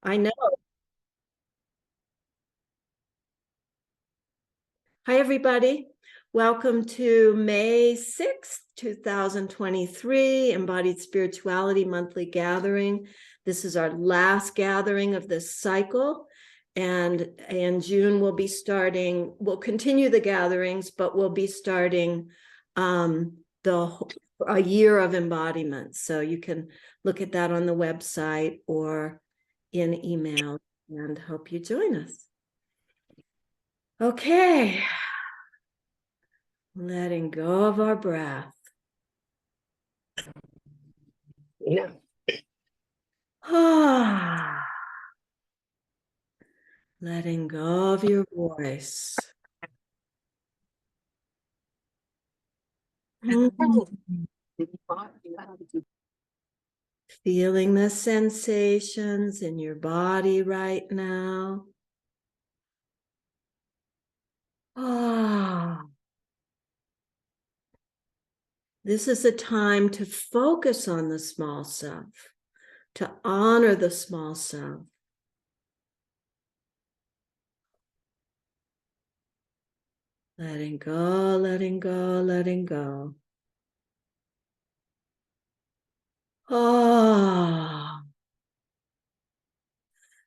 I know. Hi, everybody. Welcome to May 6th, 2023, Embodied Spirituality Monthly Gathering. This is our last gathering of this cycle. And in June, we'll continue the gatherings, but we'll be starting a year of embodiment. So you can look at that on the website or in email, and hope you join us. Okay. Letting go of our breath. Yeah. Ah, letting go of your voice. Feeling the sensations in your body right now. Ah, this is a time to focus on the small self, to honor the small self. Letting go, letting go, letting go. Ah,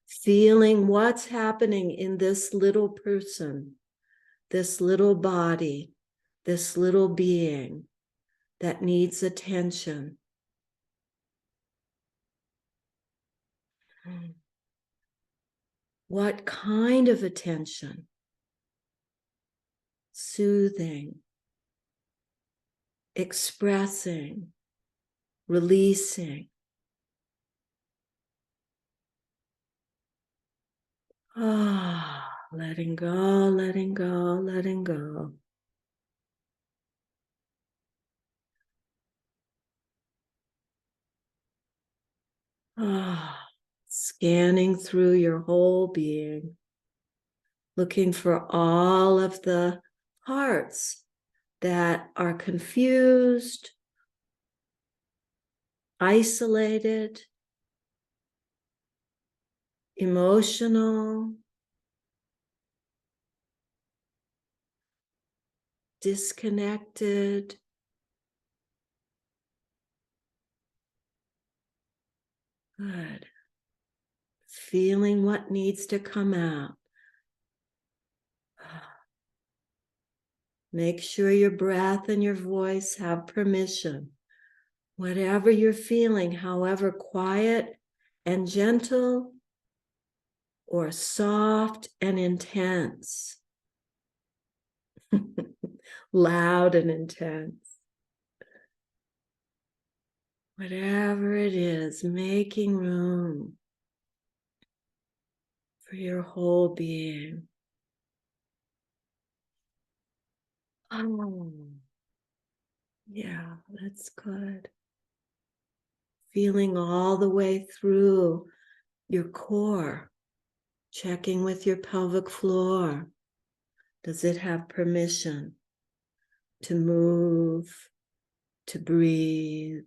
feeling what's happening in this little person, this little body, this little being that needs attention. What kind of attention? Soothing, expressing, releasing. Ah, letting go, letting go, letting go. Ah, scanning through your whole being, looking for all of the parts that are confused, isolated, emotional, disconnected. Good. Feeling what needs to come out. Make sure your breath and your voice have permission. Whatever you're feeling, however quiet and gentle or soft and intense, loud and intense. Whatever it is, making room for your whole being. Oh, yeah, that's good. Feeling all the way through your core, checking with your pelvic floor. Does it have permission to move, to breathe,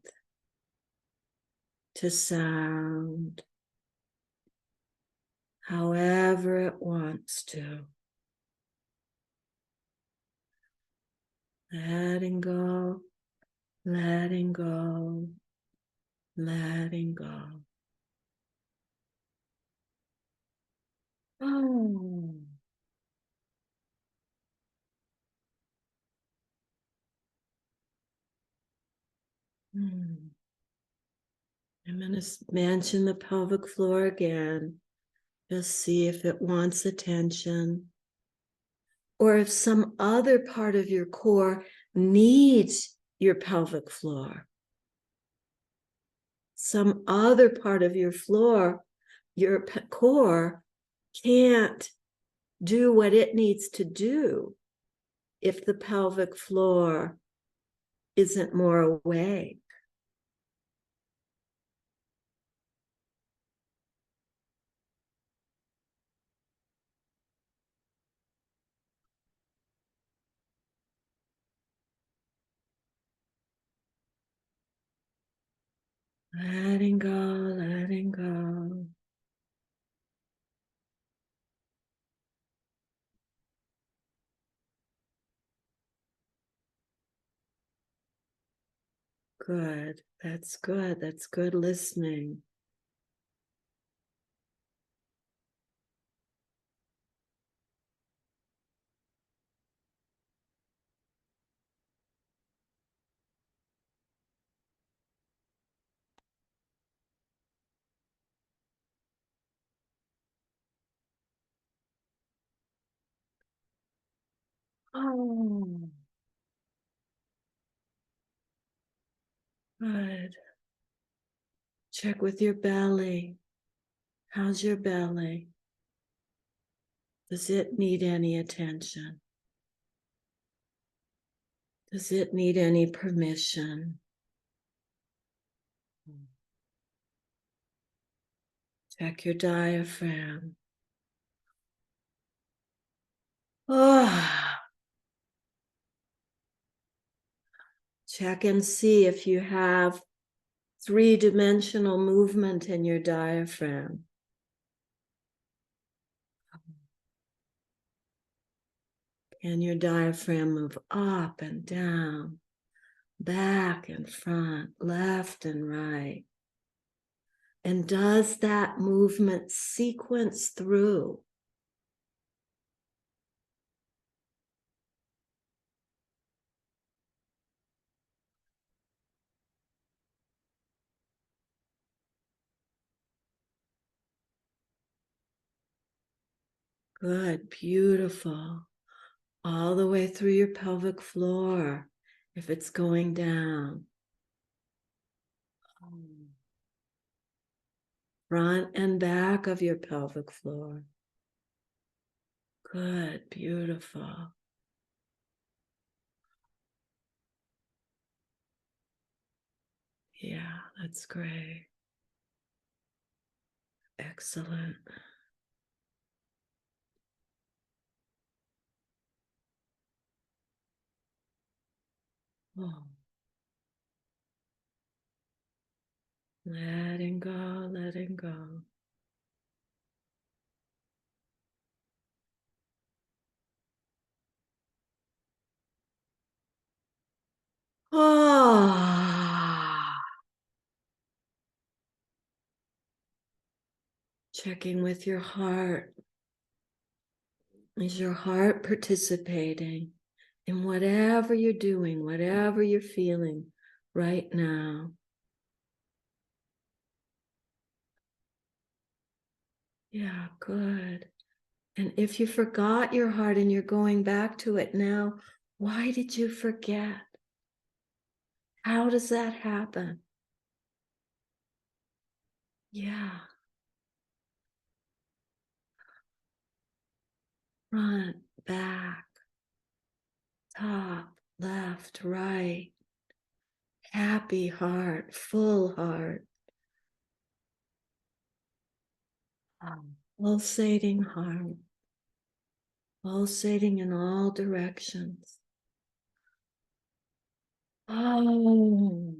to sound, however it wants to? Letting go, letting go, letting go. Oh. Hmm. I'm going to mention the pelvic floor again. Just see if it wants attention, or if some other part of your core needs your pelvic floor. Some other part of your floor, your core, can't do what it needs to do if the pelvic floor isn't more awake. Letting go, letting go. Good. That's good. That's good listening. Oh, good. Check with your belly. How's your belly? Does it need any attention? Does it need any permission? Check your diaphragm. Oh. Check and see if you have three-dimensional movement in your diaphragm. Can your diaphragm move up and down, back and front, left and right? And does that movement sequence through? Good, beautiful. All the way through your pelvic floor, if it's going down. Front and back of your pelvic floor. Good, beautiful. Yeah, that's great. Excellent. Oh. Letting go, letting go. Oh. Checking with your heart. Is your heart participating in whatever you're doing, whatever you're feeling right now? Yeah, good. And if you forgot your heart and you're going back to it now, why did you forget? How does that happen? Yeah. Front, back, top, left, right. Happy heart, full heart. Pulsating heart. Pulsating in all directions. Oh.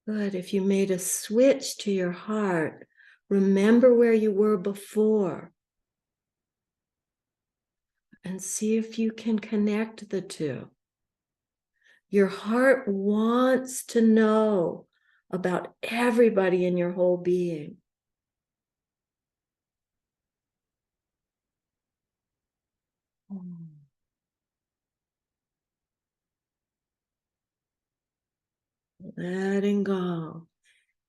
Good. If you made a switch to your heart, remember where you were before and see if you can connect the two. Your heart wants to know about everybody in your whole being. Letting go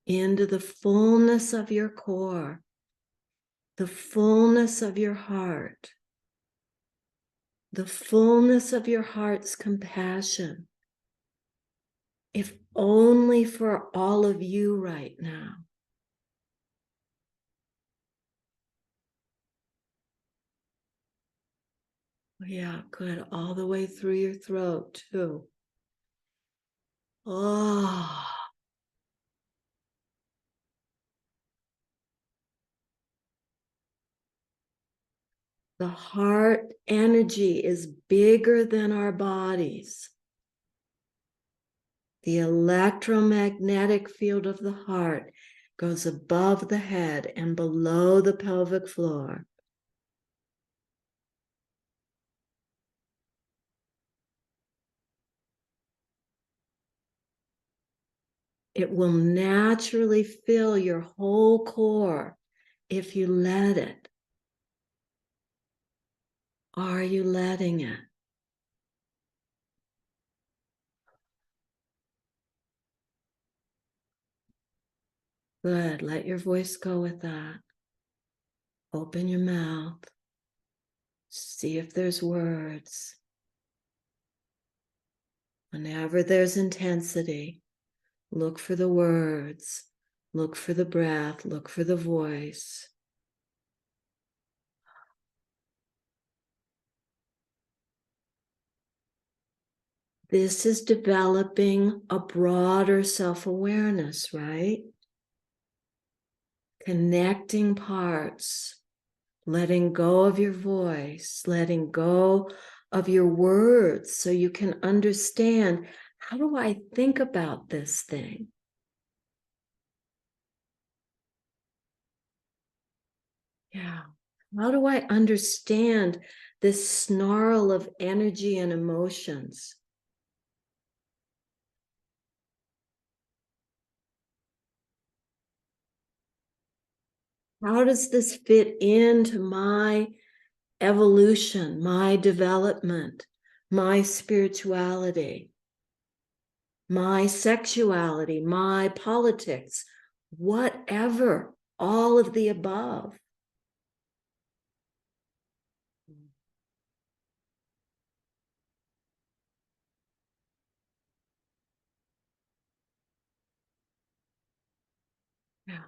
into the fullness of your core, the fullness of your heart, the fullness of your heart's compassion, if only for all of you right now. Yeah, good. All the way through your throat, too. Oh, the heart energy is bigger than our bodies. The electromagnetic field of the heart goes above the head and below the pelvic floor. It will naturally fill your whole core if you let it. Are you letting it? Good. Let your voice go with that. Open your mouth. See if there's words. Whenever there's intensity, look for the words. Look for the breath. Look for the voice. This is developing a broader self-awareness, right? Connecting parts, letting go of your voice, letting go of your words so you can understand, how do I think about this thing? Yeah. How do I understand this snarl of energy and emotions? How does this fit into my evolution, my development, my spirituality, my sexuality, my politics, whatever, all of the above? Yeah.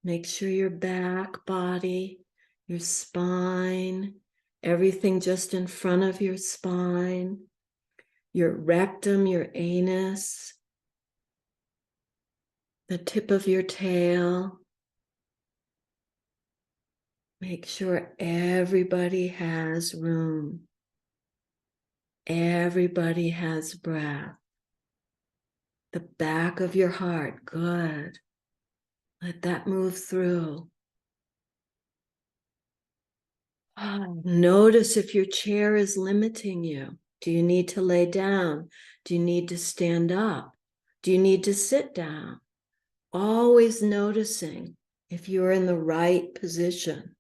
Make sure your back, body, your spine, everything just in front of your spine, your rectum, your anus, the tip of your tail. Make sure everybody has room. Everybody has breath. The back of your heart, good. Let that move through. Notice if your chair is limiting you. Do you need to lay down? Do you need to stand up? Do you need to sit down? Always noticing if you're in the right position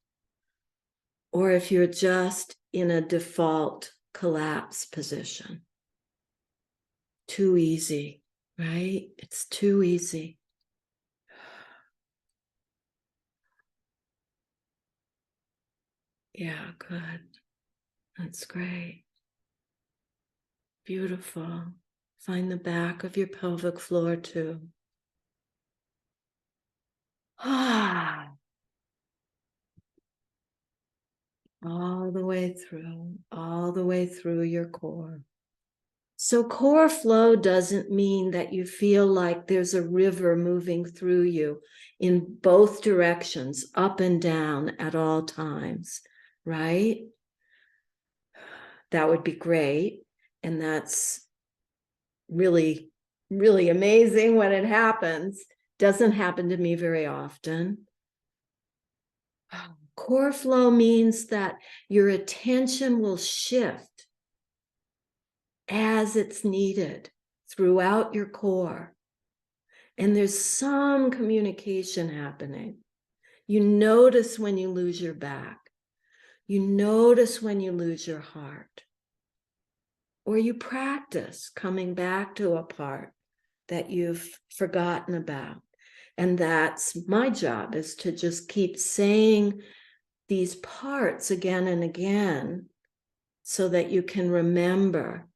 or if you're just in a default collapse position. Too easy, right? It's too easy. Yeah, good. That's great. Beautiful. Find the back of your pelvic floor too. Ah, all the way through your core. So core flow doesn't mean that you feel like there's a river moving through you in both directions, up and down at all times, right? That would be great. And that's really, really amazing when it happens. Doesn't happen to me very often. Core flow means that your attention will shift as it's needed throughout your core. And there's some communication happening. You notice when you lose your back. You notice when you lose your heart. Or you practice coming back to a part that you've forgotten about. And that's my job, is to just keep saying these parts again and again so that you can remember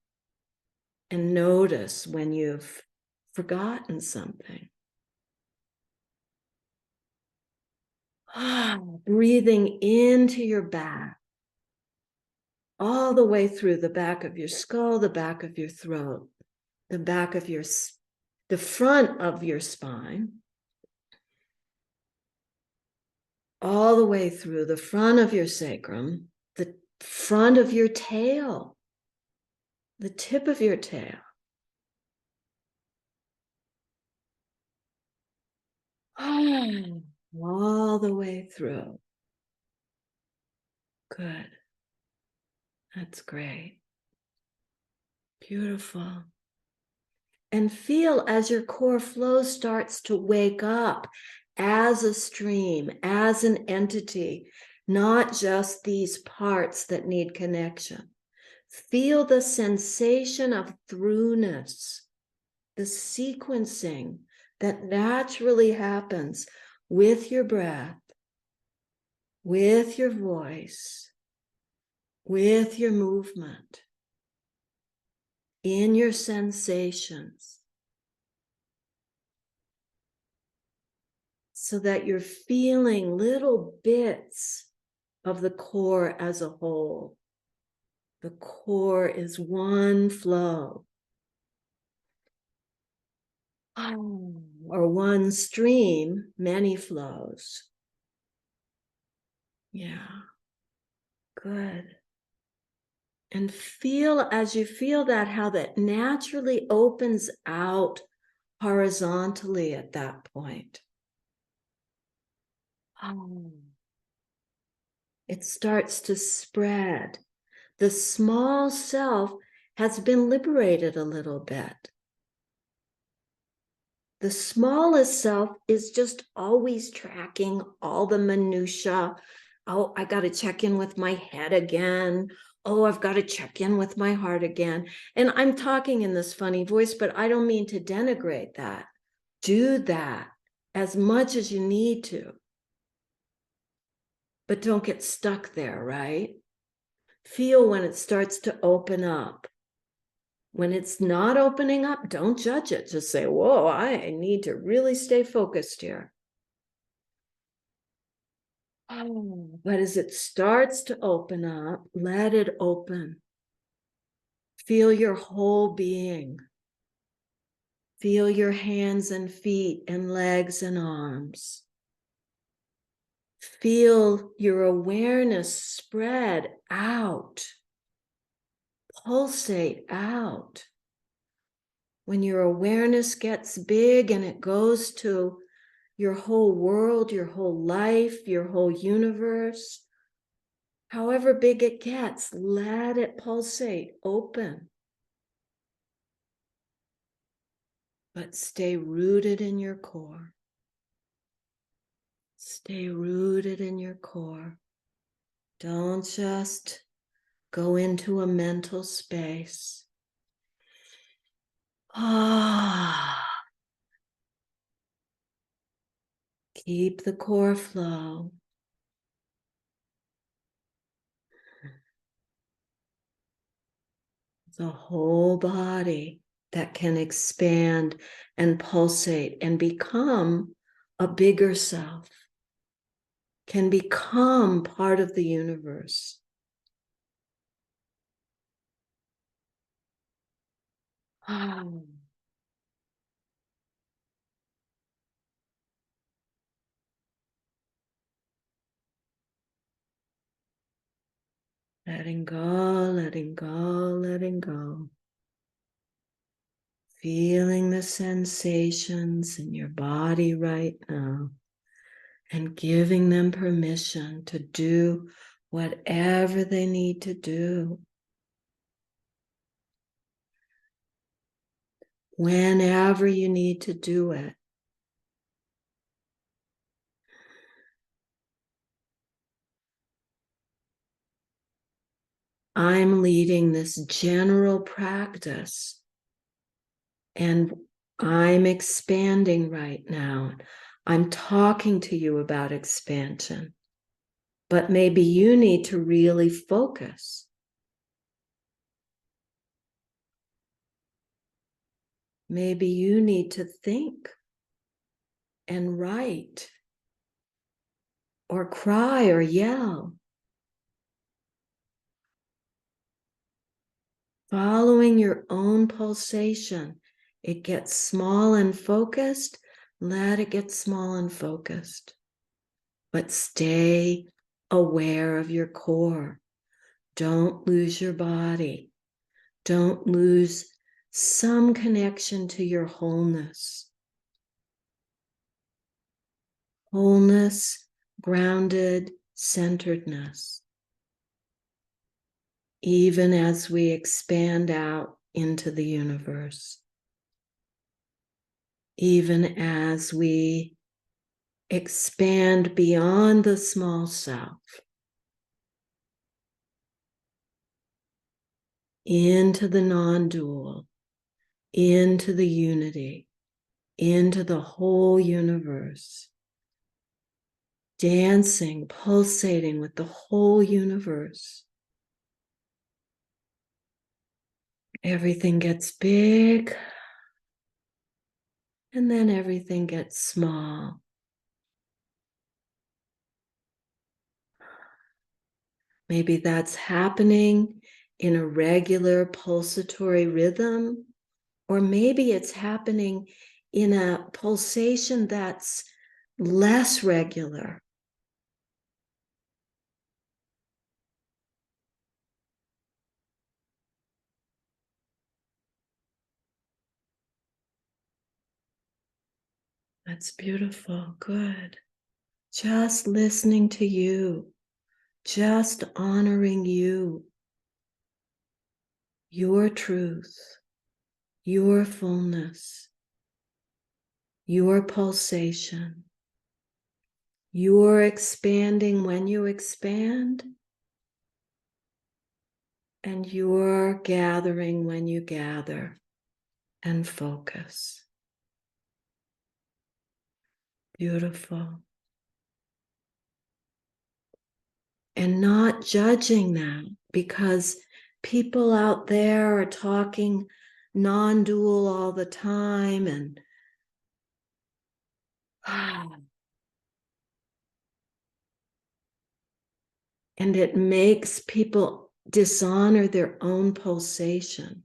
and notice when you've forgotten something. Breathing into your back, all the way through the back of your skull, the back of your throat, the back of the front of your spine, all the way through the front of your sacrum, the front of your tail, the tip of your tail. All the way through. Good. That's great. Beautiful. And feel as your core flow starts to wake up as a stream, as an entity, not just these parts that need connection. Feel the sensation of throughness, the sequencing that naturally happens with your breath, with your voice, with your movement, in your sensations, so that you're feeling little bits of the core as a whole. The core is one flow, or one stream, many flows. Yeah, good. And feel, as you feel that, how that naturally opens out horizontally at that point. It starts to spread. The small self has been liberated a little bit. The smallest self is just always tracking all the minutia. Oh, I got to check in with my head again. Oh, I've got to check in with my heart again. And I'm talking in this funny voice, but I don't mean to denigrate that. Do that as much as you need to. But don't get stuck there, right? Feel when it starts to open up. When it's not opening up, don't judge it. Just say, whoa, I need to really stay focused here. But as it starts to open up, let it open. Feel your whole being. Feel your hands and feet and legs and arms. Feel your awareness spread out. Pulsate out. When your awareness gets big and it goes to your whole world, your whole life, your whole universe, however big it gets, let it pulsate, open. But stay rooted in your core. Stay rooted in your core. Don't just go into a mental space. Keep the core flow. The whole body that can expand and pulsate and become a bigger self, can become part of the universe. Letting go, letting go, letting go. Feeling the sensations in your body right now and giving them permission to do whatever they need to do. Whenever you need to do it. I'm leading this general practice and I'm expanding right now. I'm talking to you about expansion, but maybe you need to really focus. Maybe you need to think and write or cry or yell. Following your own pulsation. It gets small and focused. Let it get small and focused. But stay aware of your core. Don't lose your body. Don't lose some connection to your wholeness. Wholeness, grounded, centeredness. Even as we expand out into the universe. even as we expand beyond the small self into the non-dual, into the unity, into the whole universe, dancing, pulsating with the whole universe. Everything gets big, and then everything gets small. Maybe that's happening in a regular pulsatory rhythm, or maybe it's happening in a pulsation that's less regular. That's beautiful. Good. Just listening to you, just honoring you, your truth, your fullness, your pulsation. You're expanding when you expand, and you're gathering when you gather and focus. Beautiful. And not judging that, because people out there are talking non-dual all the time, and it makes people dishonor their own pulsation.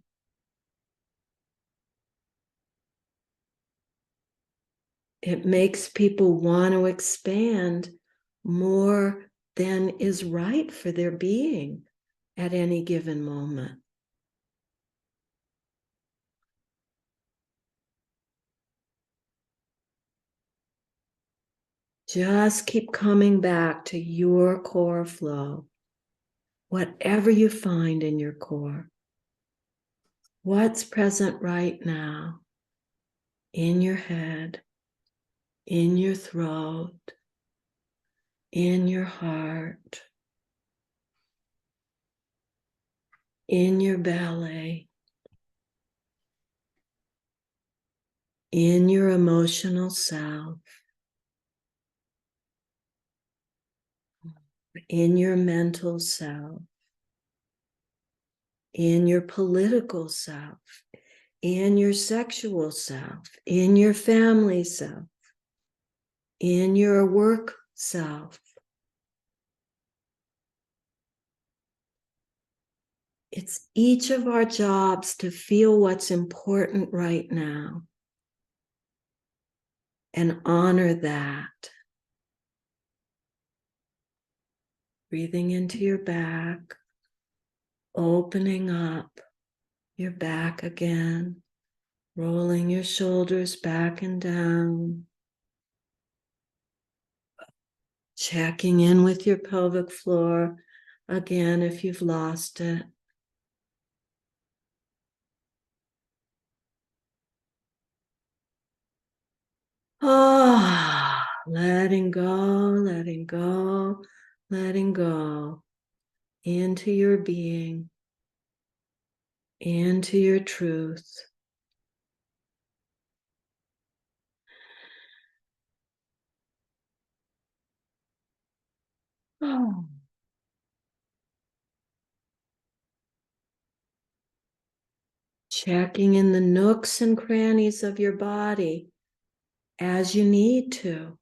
It makes people want to expand more than is right for their being at any given moment. Just keep coming back to your core flow. Whatever you find in your core, what's present right now in your head, in your throat, in your heart, in your belly, in your emotional self, in your mental self, in your political self, in your sexual self, in your family self, in your work self. It's each of our jobs to feel what's important right now and honor that. Breathing into your back, opening up your back again, rolling your shoulders back and down, checking in with your pelvic floor again if you've lost it. Letting go, letting go, letting go into your being, into your truth. Checking in the nooks and crannies of your body as you need to,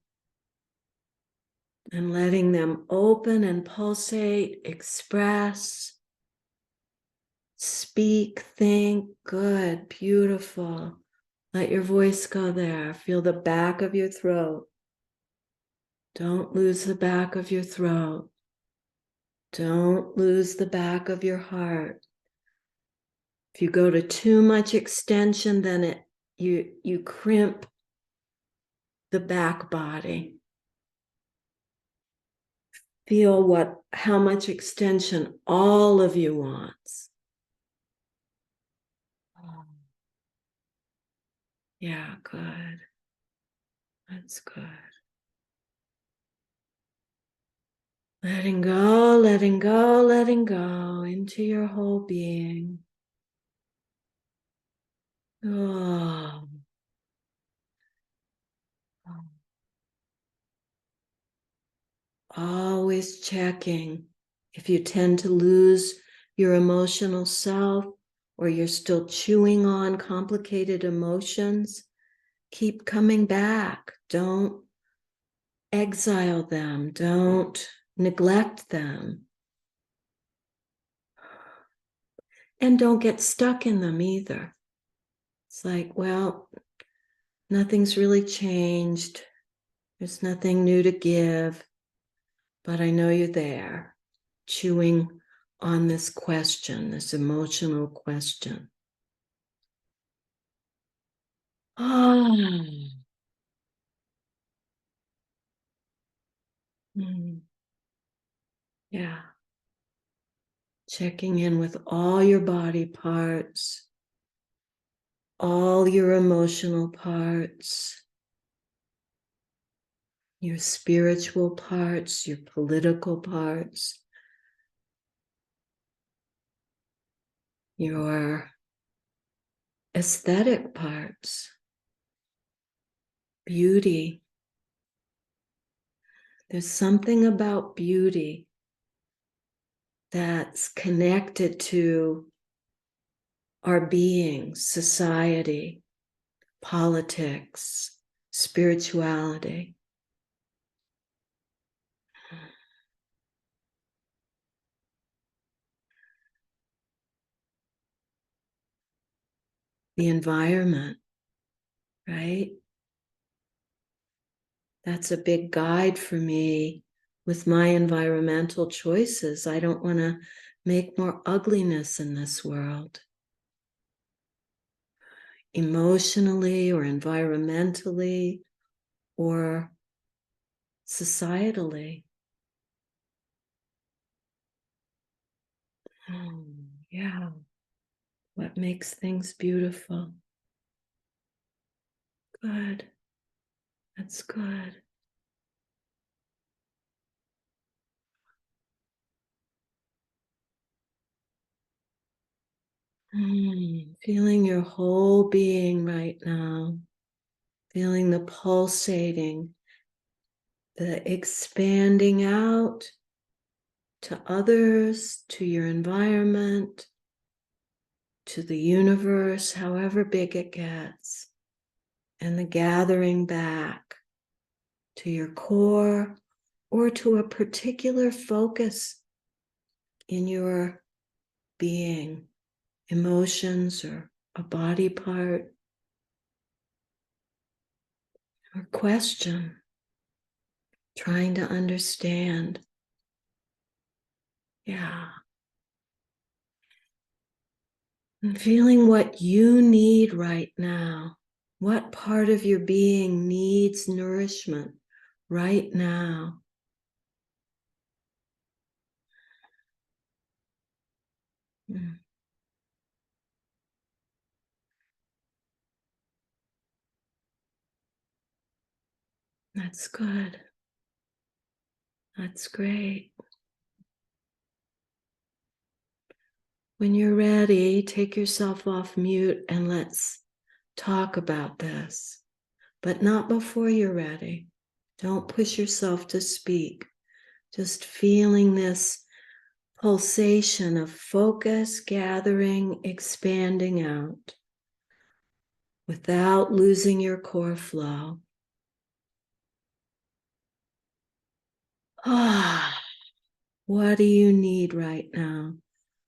and letting them open and pulsate, express, speak, think. Good, beautiful. Let your voice go there. Feel the back of your throat. Don't lose the back of your throat. Don't lose the back of your heart. If you go to too much extension, then you crimp the back body. Feel how much extension all of you wants. Yeah, good. That's good. Letting go, letting go, letting go into your whole being. Oh. Always checking if you tend to lose your emotional self or you're still chewing on complicated emotions. Keep coming back. Don't exile them. Don't neglect them. And don't get stuck in them either. It's like, well, nothing's really changed. There's nothing new to give, but I know you're there, chewing on this question, this emotional question. Ah. Yeah. Checking in with all your body parts, all your emotional parts, your spiritual parts, your political parts, your aesthetic parts, beauty. There's something about beauty that's connected to our being, society, politics, spirituality. The environment, right? That's a big guide for me with my environmental choices. I don't want to make more ugliness in this world, emotionally or environmentally or societally. Yeah. What makes things beautiful? Good. That's good. Feeling your whole being right now. Feeling the pulsating, the expanding out to others, to your environment, to the universe, however big it gets, and the gathering back to your core or to a particular focus in your being, emotions or a body part or question, trying to understand. Yeah. And feeling what you need right now. What part of your being needs nourishment right now? That's good. That's great. When you're ready, take yourself off mute and let's talk about this, but not before you're ready. Don't push yourself to speak. Just feeling this pulsation of focus, gathering, expanding out without losing your core flow. Ah, what do you need right now?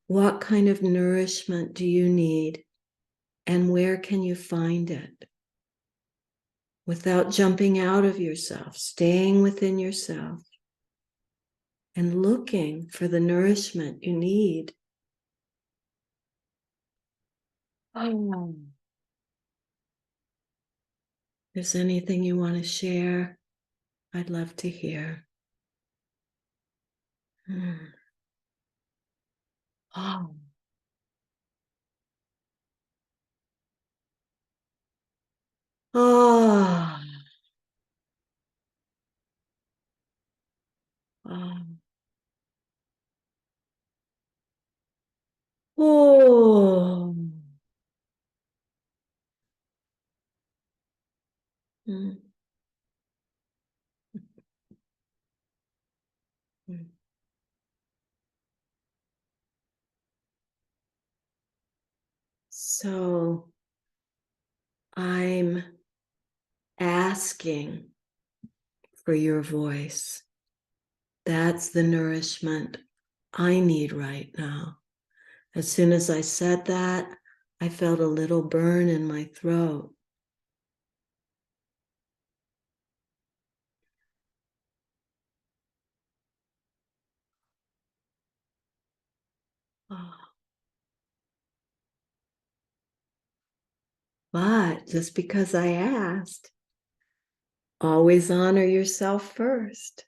What kind of nourishment do you need? And where can you find it? Without jumping out of yourself, staying within yourself and looking for the nourishment you need. Oh. If there's anything you want to share, I'd love to hear. Oh. Oh. Mm. Mm. So I'm asking for your voice. That's the nourishment I need right now. As soon as I said that, I felt a little burn in my throat. Oh. But just because I asked, always honor yourself first,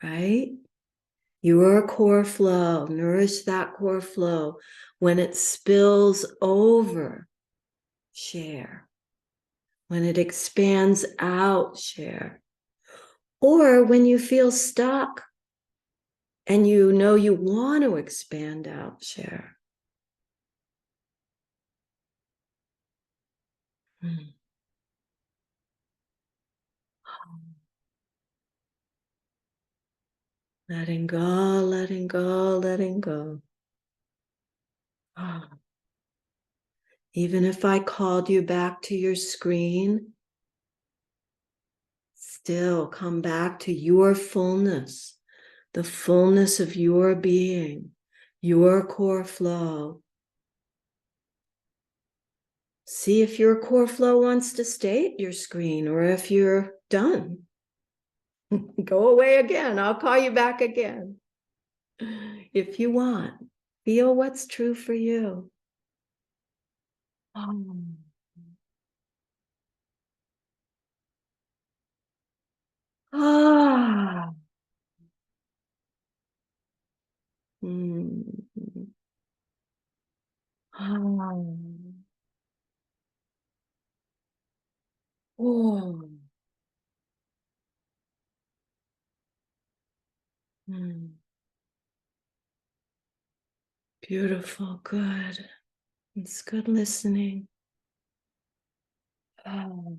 right? Your core flow, nourish that core flow. When it spills over, share. When it expands out, share. Or when you feel stuck and you know you want to expand out, share. Letting go, letting go, letting go. Even if I called you back to your screen, still come back to your fullness, the fullness of your being, your core flow. See if your core flow wants to stay at your screen or if you're done. Go away again. I'll call you back again. If you want, feel what's true for you. Ah. Mm. Ah. Oh. Mm. Beautiful. Good. It's good listening. Oh.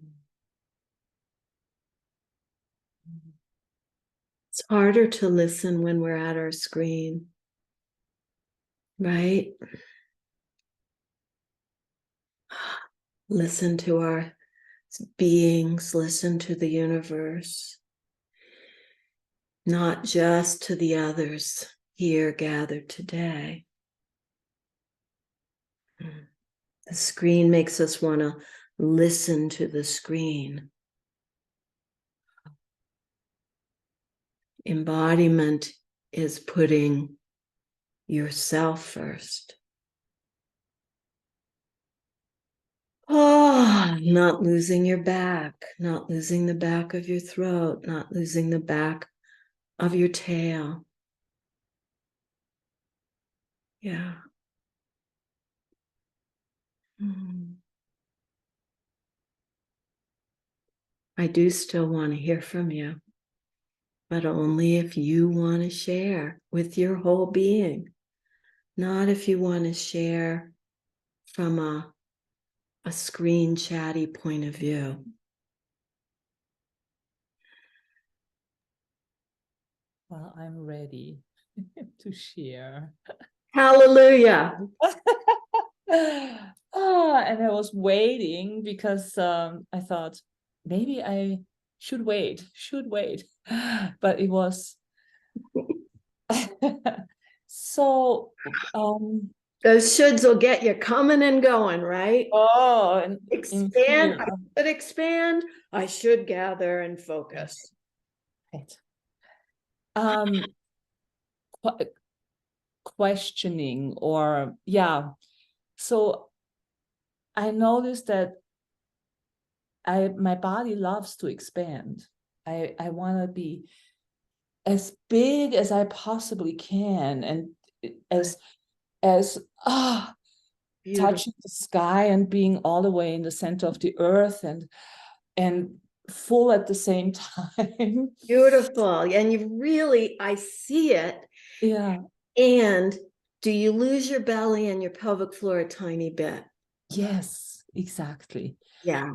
It's harder to listen when we're at our screen, right? Listen to our beings, listen to the universe, not just to the others here gathered today. The screen makes us want to listen to the screen. Embodiment is putting yourself first. Oh, not losing your back, not losing the back of your throat, not losing the back of your tail. Yeah. I do still want to hear from you, but only if you want to share with your whole being, not if you want to share from a screen chatty point of view. Well, I'm ready to share. Hallelujah. And I was waiting because I thought maybe I should wait, but it was so Those shoulds will get you coming and going, right? and Expand. I should expand. I should gather and focus. Right. Questioning or so I noticed that my body loves to expand. I want to be as big as I possibly can, and as touching the sky and being all the way in the center of the earth and full at the same time. Beautiful. And you really, I see it. Yeah. And Do you lose your belly and your pelvic floor a tiny bit? Yes, exactly. Yeah.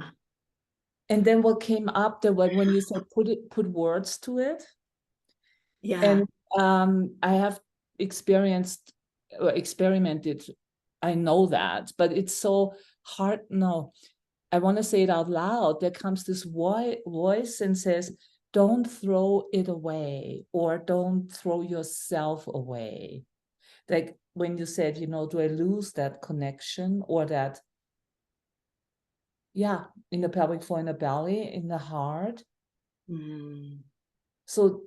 And then what came up there when you said put words to it. Yeah. And I have experimented. I know that, but it's so hard. No, I want to say it out loud. There comes this voice and says, don't throw it away, or don't throw yourself away. Like when you said, do I lose that connection, or that, yeah, in the pelvic floor, in the belly, in the heart. Mm. So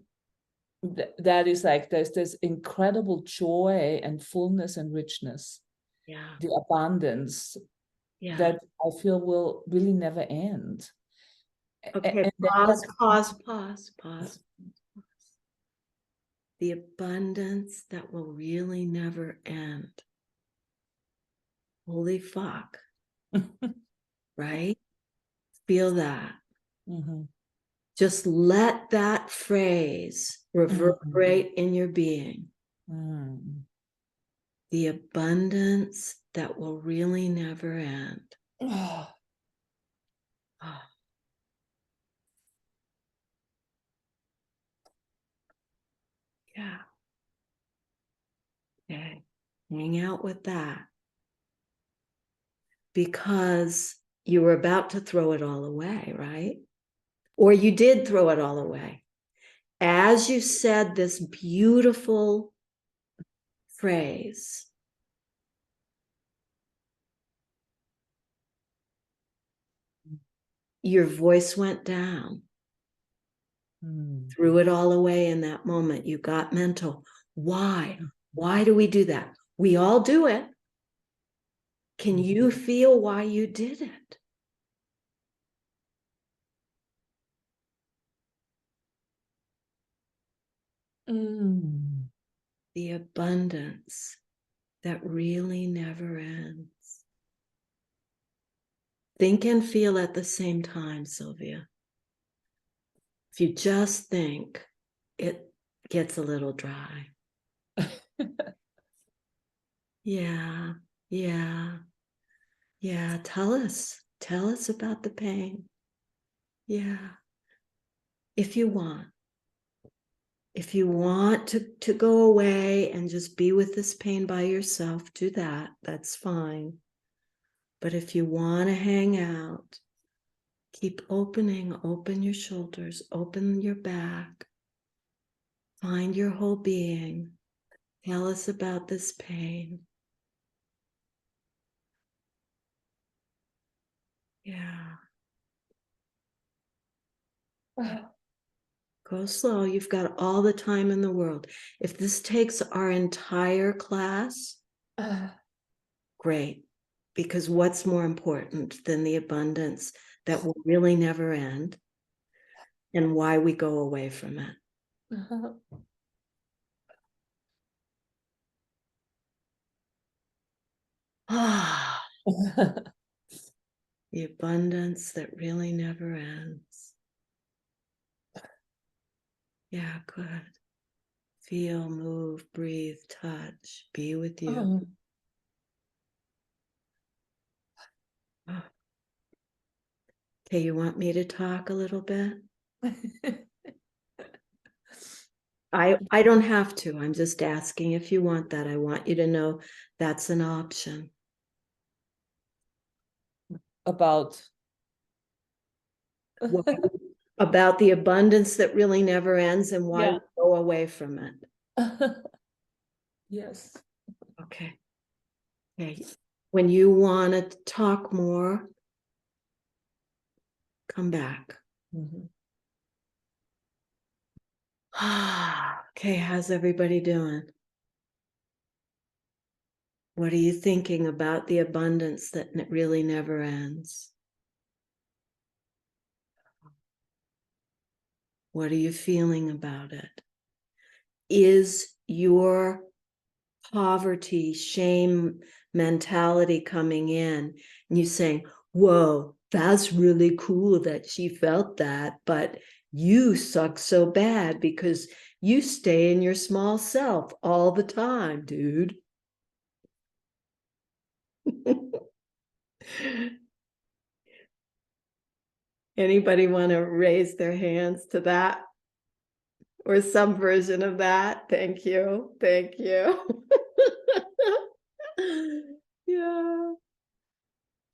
that is like, there's this incredible joy and fullness and richness, Yeah. the abundance Yeah. that I feel will really never end. Okay. And Pause. The abundance that will really never end. Holy fuck. Right? Feel that. Mm-hmm. Just let that phrase reverberate in your being. Mm-hmm. The abundance that will really never end. Oh. Oh. Yeah. Okay. Hang out with that. Because you were about to throw it all away, right? Or you did throw it all away. As you said this beautiful phrase, your voice went down. Threw it all away in that moment. You got mental. Why? Why do we do that? We all do it. Can you feel why you did it? Mm. The abundance that really never ends. Think and feel at the same time, Sylvia. If you just think, it gets a little dry. Yeah, yeah, yeah. Tell us about the pain. Yeah, if you want. If you want to go away and just be with this pain by yourself, do that. That's fine. But if you want to hang out, keep opening, open your shoulders, open your back, find your whole being. Tell us about this pain. Yeah. Go slow. You've got all the time in the world. If this takes our entire class, great. Because what's more important than the abundance that will really never end and why we go away from it? Ah, the abundance that really never ends. Yeah, good. Feel, move, breathe, touch, be with you. Oh. Okay, you want me to talk a little bit? I don't have to. I'm just asking if you want that. I want you to know that's an option. About About the abundance that really never ends and why yeah. we go away from it. Yes. Okay. Okay. When you want to talk more, come back. Mm-hmm. Okay, how's everybody doing? What are you thinking about the abundance that really never ends? What are you feeling about it? Is your poverty, shame mentality coming in and you saying, whoa, that's really cool that she felt that, but you suck so bad because you stay in your small self all the time, dude. Anybody want to raise their hands to that? Or some version of that? Thank you. Thank you. Yeah.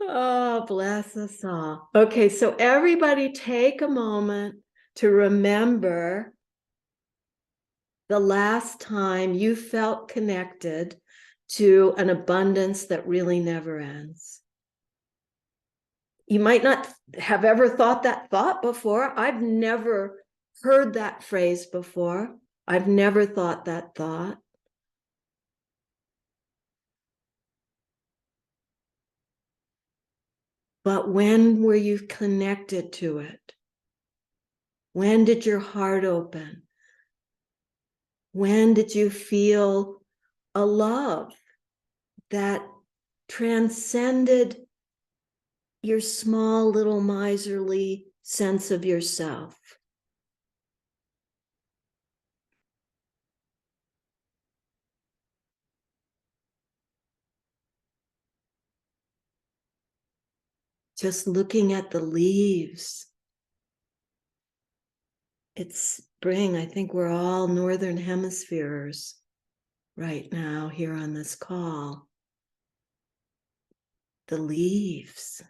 Oh, bless us all. Okay, so everybody take a moment to remember the last time you felt connected to an abundance that really never ends. You might not have ever thought that thought before. I've never heard that phrase before. I've never thought that thought. But when were you connected to it? When did your heart open? When did you feel a love that transcended your small little miserly sense of yourself? Just looking at the leaves. It's spring. I think we're all northern hemispheres right now here on this call. The leaves.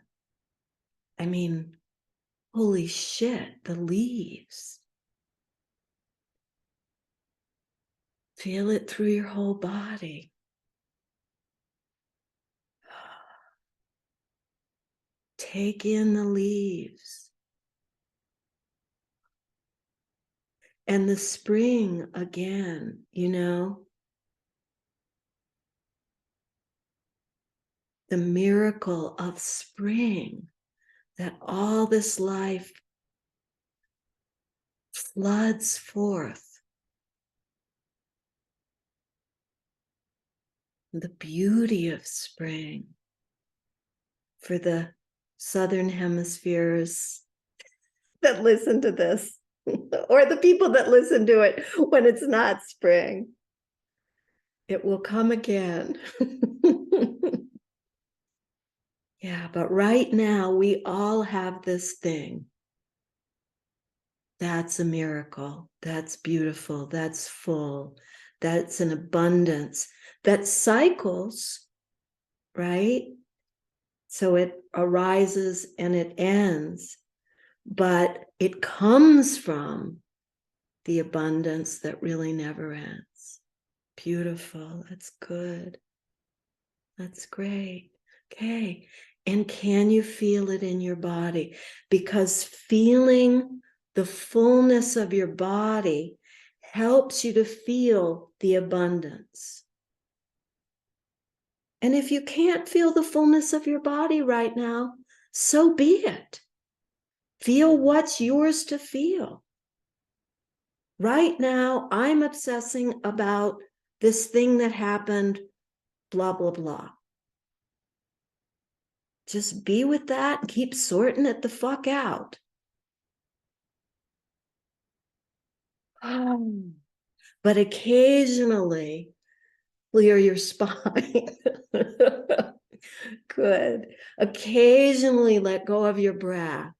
I mean, holy shit, the leaves. Feel it through your whole body. Take in the leaves. And the spring again, you know, the miracle of spring, that all this life floods forth. The beauty of spring for the southern hemispheres that listen to this, or the people that listen to it when it's not spring. It will come again. Yeah, but right now we all have this thing. That's a miracle. That's beautiful. That's full. That's an abundance that cycles, right? So it arises and it ends, but it comes from the abundance that really never ends. Beautiful. That's good. That's great. Okay. And can you feel it in your body? Because feeling the fullness of your body helps you to feel the abundance. And if you can't feel the fullness of your body right now, so be it. Feel what's yours to feel. Right now, I'm obsessing about this thing that happened, blah, blah, blah. Just be with that and keep sorting it the fuck out. But occasionally, clear your spine. Good. Occasionally, let go of your breath.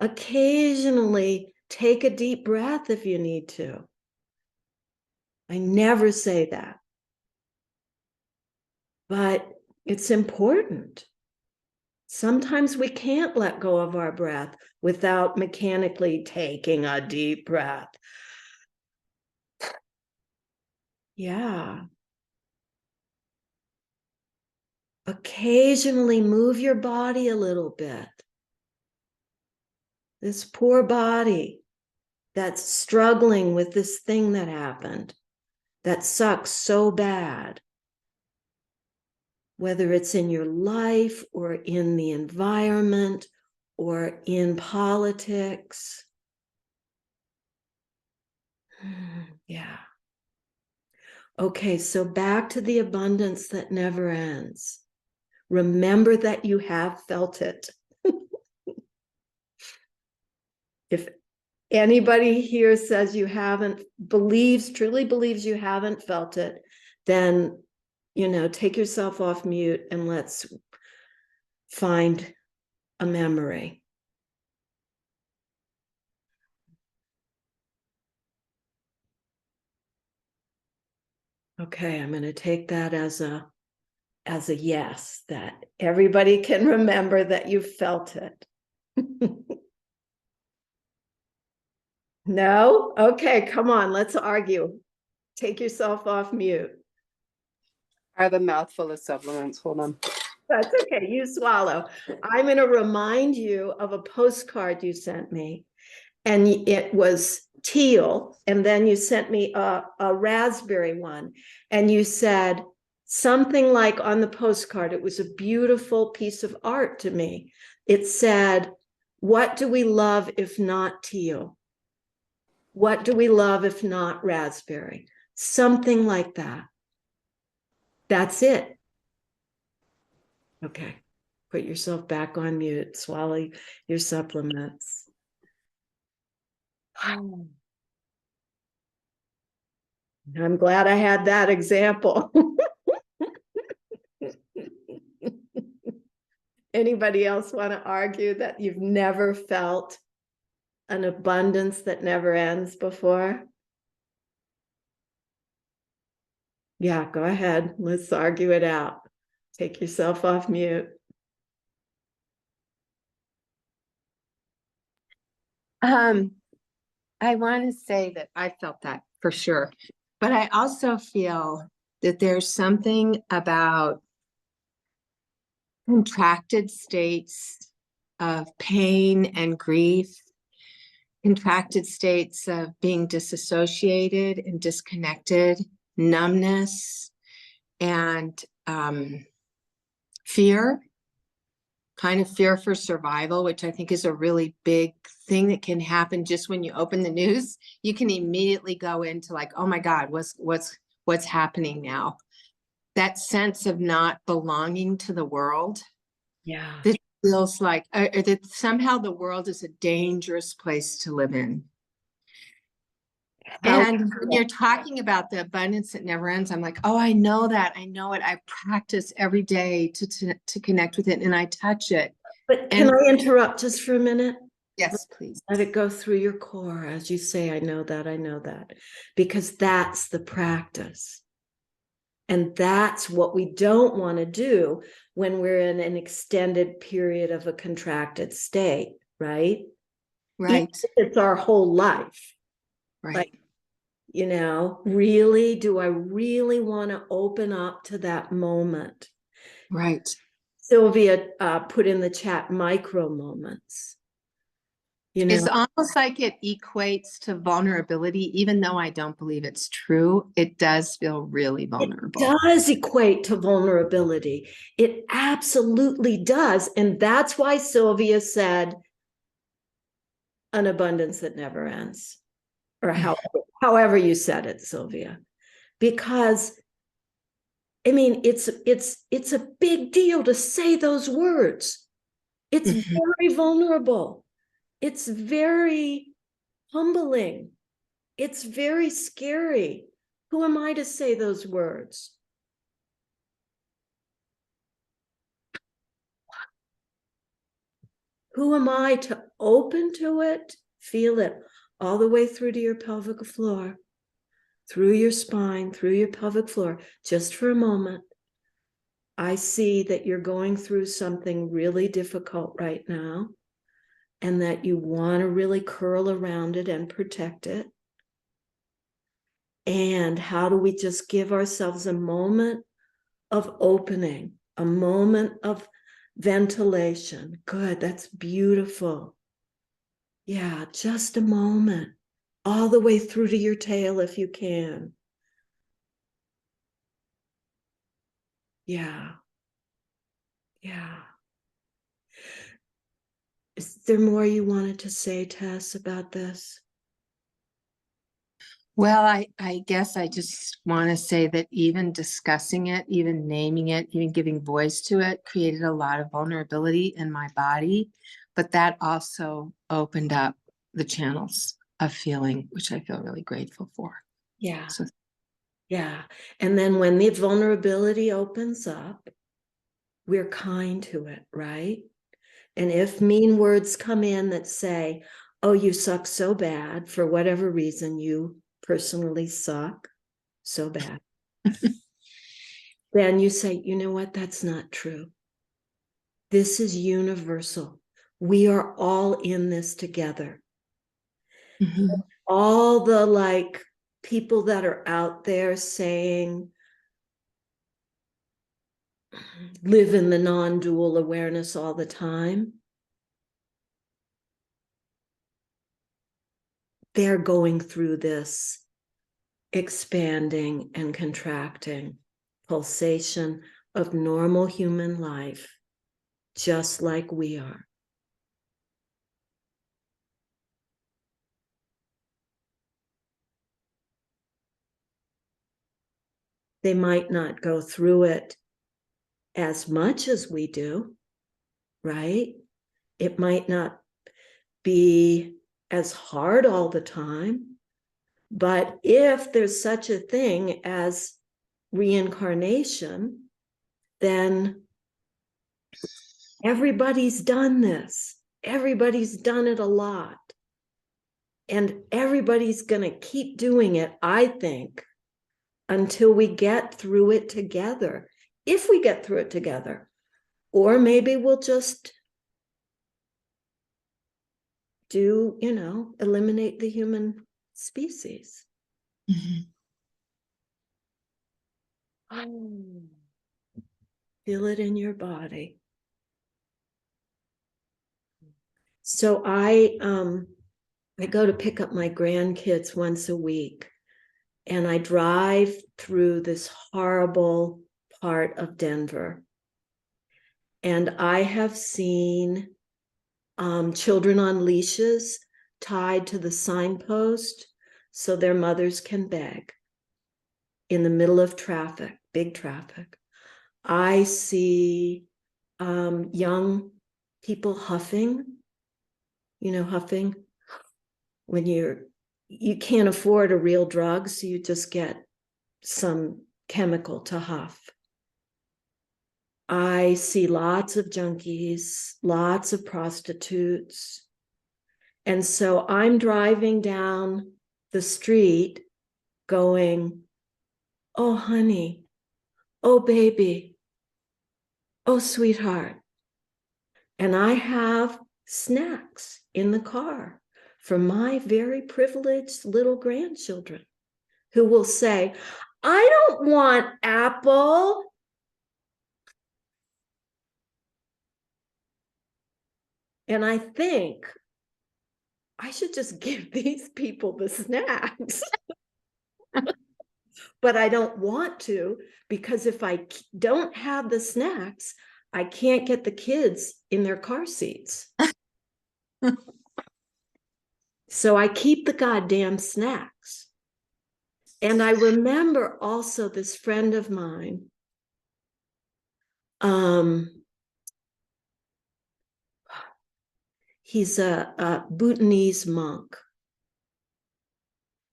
Occasionally, take a deep breath if you need to. I never say that. But it's important. Sometimes we can't let go of our breath without mechanically taking a deep breath. Yeah. Occasionally move your body a little bit. This poor body that's struggling with this thing that happened, that sucks so bad. Whether it's in your life or in the environment or in politics. Yeah. Okay, so back to the abundance that never ends. Remember that you have felt it. If anybody here says you haven't, truly believes you haven't felt it, then take yourself off mute and let's find a memory. Okay, I'm going to take that as a yes, that everybody can remember that you felt it. No? Okay, come on, let's argue. Take yourself off mute. I have a mouthful of supplements. Hold on. That's okay, you swallow. I'm going to remind you of a postcard you sent me, and it was teal, and then you sent me a raspberry one, and you said something like on the postcard, it was a beautiful piece of art to me. It said, "What do we love if not teal? What do we love if not raspberry?" Something like that. That's it. Okay. Put yourself back on mute. Swallow your supplements. I'm glad I had that example. Anybody else want to argue that you've never felt an abundance that never ends before? Yeah, go ahead. Let's argue it out. Take yourself off mute. I want to say that I felt that for sure, but I also feel that there's something about contracted states of pain and grief, contracted states of being disassociated and disconnected, numbness, and fear, kind of fear for survival, which I think is a really big thing that can happen just when you open the news. You can immediately go into like, oh my God, what's happening now? That sense of not belonging to the world. Yeah. That feels like that somehow the world is a dangerous place to live in. And when you're talking about the abundance that never ends, I'm like, oh, I know that. I know it. I practice every day to connect with it, and I touch it. But can I interrupt just for a minute? Yes, please. Let it go through your core as you say, I know that, because that's the practice. And that's what we don't want to do when we're in an extended period of a contracted state, right? Right. It's our whole life. Right. Like, really, do I really want to open up to that moment? Right. Sylvia put in the chat micro moments. It's almost like it equates to vulnerability, even though I don't believe it's true. It does feel really vulnerable. It does equate to vulnerability. It absolutely does. And that's why Sylvia said an abundance that never ends, or however you said it, Sylvia, because it's a big deal to say those words. It's very vulnerable. It's very humbling. It's very scary. Who am I to say those words? Who am I to open to it, feel it all the way through to your pelvic floor, through your spine, through your pelvic floor, just for a moment. I see that you're going through something really difficult right now, and that you want to really curl around it and protect it. And how do we just give ourselves a moment of opening, a moment of ventilation? Good, that's beautiful. Yeah, just a moment, all the way through to your tail if you can. Yeah. Yeah. Is there more you wanted to say, Tess, about this? Well, I guess I just want to say that even discussing it, even naming it, even giving voice to it created a lot of vulnerability in my body. But that also opened up the channels of feeling, which I feel really grateful for. Yeah. So Yeah. And then when the vulnerability opens up, we're kind to it, right? And if mean words come in that say, oh, you suck so bad for whatever reason, you personally suck so bad, then you say, you know what? That's not true. This is universal. We are all in this together. Mhm. All the like people that are out there saying, live in the non-dual awareness all the time, they're going through this expanding and contracting pulsation of normal human life, just like we are. They might not go through it as much as we do, right? It might not be as hard all the time, but if there's such a thing as reincarnation, then everybody's done this. Everybody's done it a lot. And everybody's going to keep doing it, I think, until we get through it together. If we get through it together. Or maybe we'll just eliminate the human species. Mhm. Oh, feel it in your body. So I go to pick up my grandkids once a week, and I drive through this horrible part of Denver. And I have seen children on leashes tied to the signpost so their mothers can beg in the middle of traffic, big traffic. I see young people huffing, huffing when you can't afford a real drug, so you just get some chemical to huff. I see lots of junkies, lots of prostitutes. And so I'm driving down the street going, oh, honey, oh, baby, oh, sweetheart. And I have snacks in the car for my very privileged little grandchildren who will say, I don't want apple. And I think I should just give these people the snacks. But I don't want to, because if I don't have the snacks, I can't get the kids in their car seats. So I keep the goddamn snacks. And I remember also this friend of mine, he's a Bhutanese monk.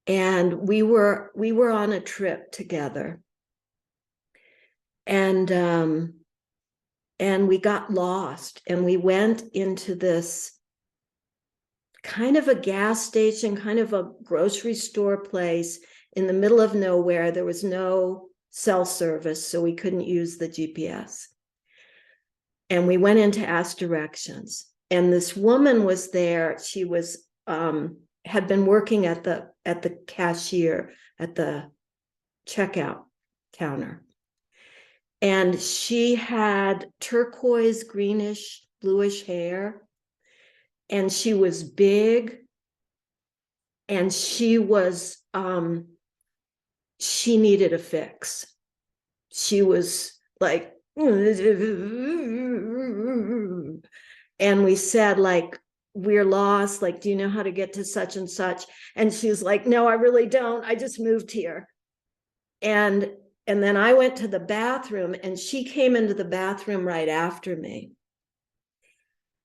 And we were on a trip together. And we got lost, and we went into this kind of a gas station, kind of a grocery store place in the middle of nowhere. There was no cell service, so we couldn't use the GPS. And we went in to ask directions. And this woman was there. She was had been working at the cashier at the checkout counter. And she had turquoise, greenish, bluish hair. And she was big. And she was, she needed a fix. She was like, and we said, like, we're lost. Like, do you know how to get to such and such? And she was like, no, I really don't. I just moved here. And then I went to the bathroom, and she came into the bathroom right after me.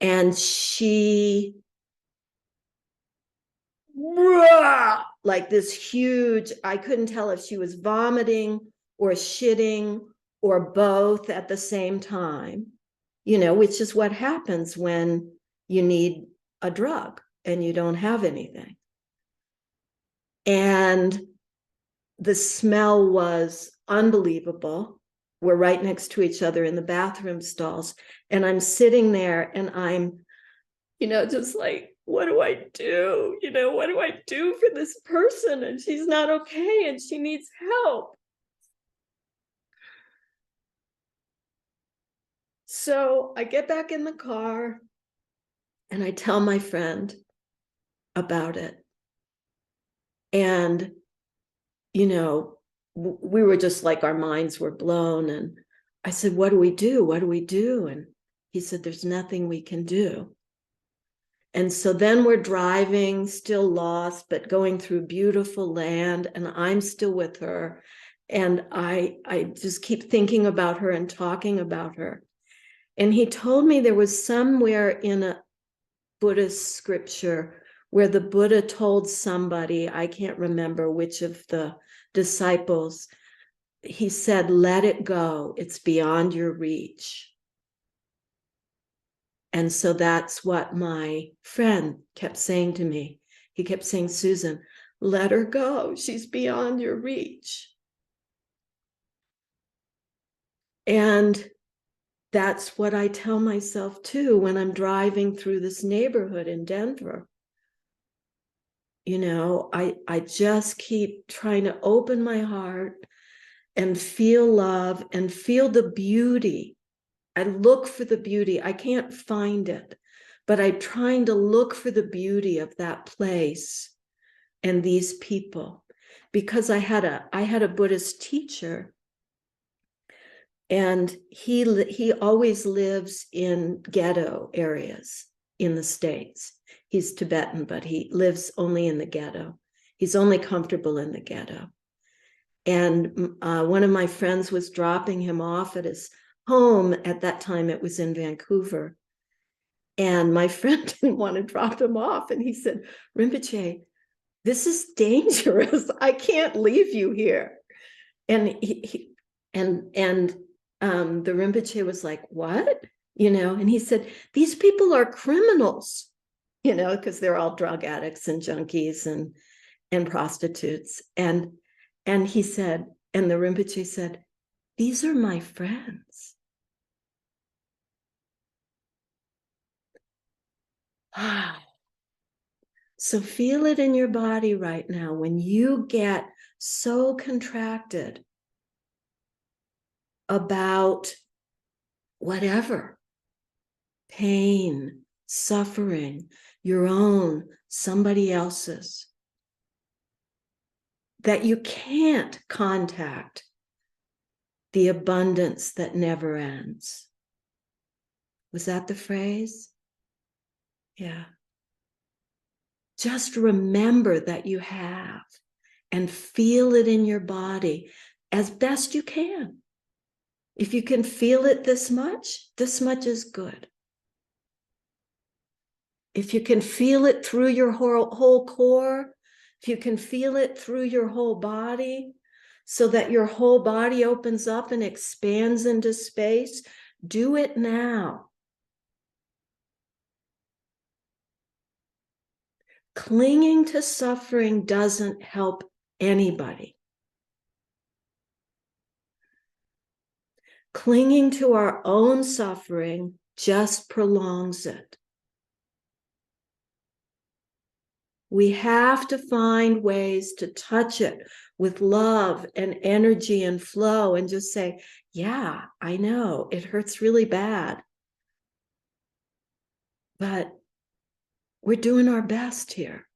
And she like this huge, I couldn't tell if she was vomiting or shitting or both at the same time, which is what happens when you need a drug and you don't have anything. And the smell was unbelievable. We're right next to each other in the bathroom stalls. And I'm sitting there and I'm, just like, what do I do? What do I do for this person? And she's not okay and she needs help. So I get back in the car and I tell my friend about it. And, we were just like, our minds were blown. And I said, what do we do? What do we do? And he said, there's nothing we can do. And so then we're driving, still lost, but going through beautiful land. And I'm still with her. And I just keep thinking about her and talking about her. And he told me there was somewhere in a Buddhist scripture where the Buddha told somebody, I can't remember which of the disciples, he said, let it go. It's beyond your reach. And so that's what my friend kept saying to me. He kept saying, Susan, let her go. She's beyond your reach. And that's what I tell myself too when I'm driving through this neighborhood in Denver. I just keep trying to open my heart and feel love and feel the beauty. I look for the beauty. I can't find it, but I'm trying to look for the beauty of that place and these people, because I had a Buddhist teacher, and he always lives in ghetto areas in the States. He's Tibetan, but he lives only in the ghetto. He's only comfortable in the ghetto. And one of my friends was dropping him off at his home. At that time, it was in Vancouver. And my friend didn't want to drop him off. And he said, Rinpoche, this is dangerous. I can't leave you here. And the Rinpoche was like, what? And he said, these people are criminals, because they're all drug addicts and junkies and prostitutes. And he said, and the Rinpoche said, these are my friends. So feel it in your body right now. When you get so contracted about whatever, pain, suffering, your own, somebody else's, that you can't contact the abundance that never ends. Was that the phrase? Yeah. Just remember that you have, and feel it in your body as best you can. If you can feel it this much is good. If you can feel it through your whole core, if you can feel it through your whole body, so that your whole body opens up and expands into space, do it now. Clinging to suffering doesn't help anybody. Clinging to our own suffering just prolongs it. We have to find ways to touch it with love and energy and flow, and just say, yeah, I know it hurts really bad, but we're doing our best here.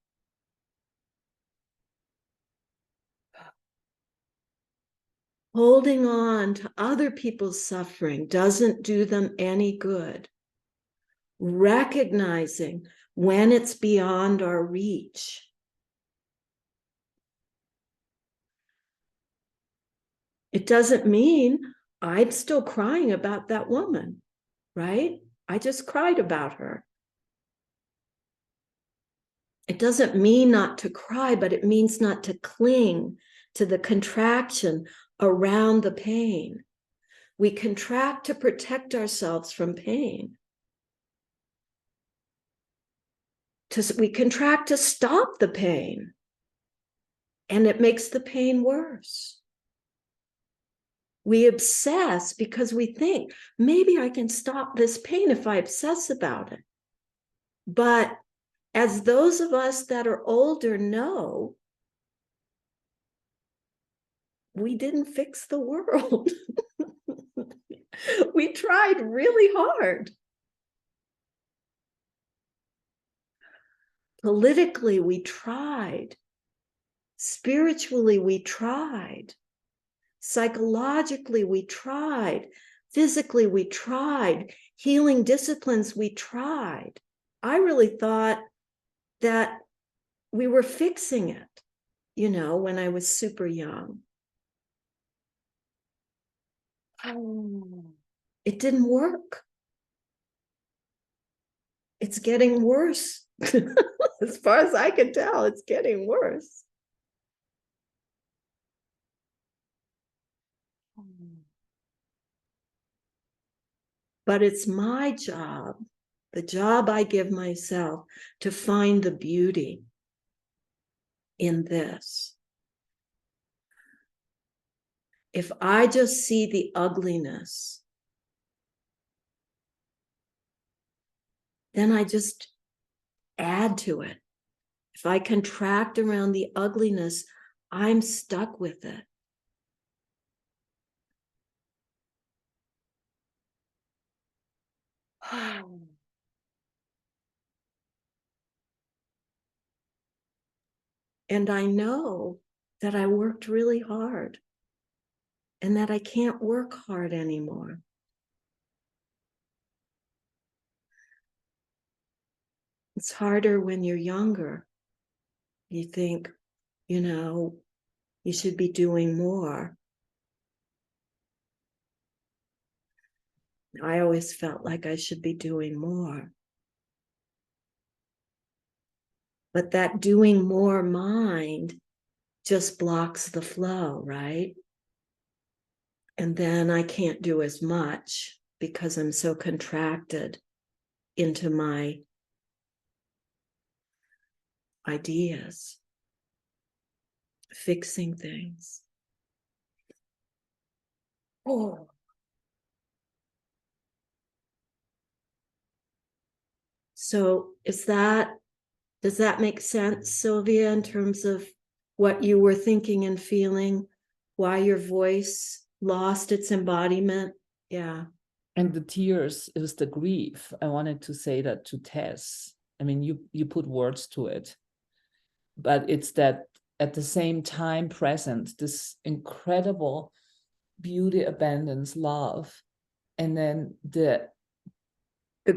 Holding on to other people's suffering doesn't do them any good. Recognizing when it's beyond our reach. It doesn't mean I'm still crying about that woman, right? I just cried about her. It doesn't mean not to cry, but it means not to cling to the contraction around the pain. We contract to protect ourselves from pain. We contract to stop the pain, and it makes the pain worse. We obsess because we think, maybe I can stop this pain if I obsess about it. But as those of us that are older know, we didn't fix the world. We tried really hard. Politically, we tried. Spiritually, we tried. Psychologically, we tried. Physically, we tried. Healing disciplines, we tried. I really thought that we were fixing it, when I was super young. It didn't work. It's getting worse. As far as I can tell, it's getting worse. But it's my job, the job I give myself, to find the beauty in this. If I just see the ugliness, then I just add to it. If I contract around the ugliness, I'm stuck with it. And I know that I worked really hard and that I can't work hard anymore. It's harder when you're younger. You think, you should be doing more. I always felt like I should be doing more. But that doing more mind just blocks the flow, right? And then I can't do as much because I'm so contracted into my ideas, fixing things. Oh. So does that make sense, Sylvia, in terms of what you were thinking and feeling, why your voice lost its embodiment? Yeah. And the tears is the grief. I wanted to say that to Tess. I mean, you put words to it, but it's that at the same time present, this incredible beauty, abundance, love, and then the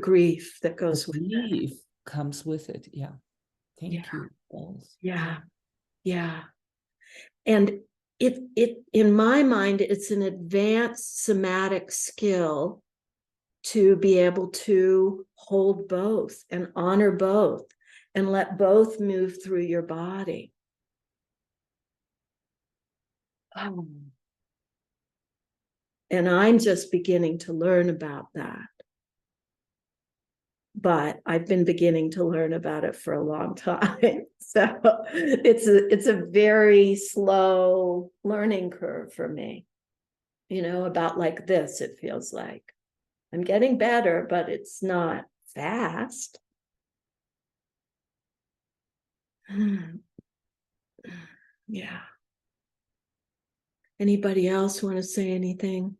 grief that goes with grief comes with it. Yeah. Thank you both. Yeah. Yeah. And it in my mind, it's an advanced somatic skill to be able to hold both and honor both and let both move through your body. And I'm just beginning to learn about that. But I've been beginning to learn about it for a long time. So it's a very slow learning curve for me, about like this, it feels like. I'm getting better, but it's not fast. Yeah. Anybody else want to say anything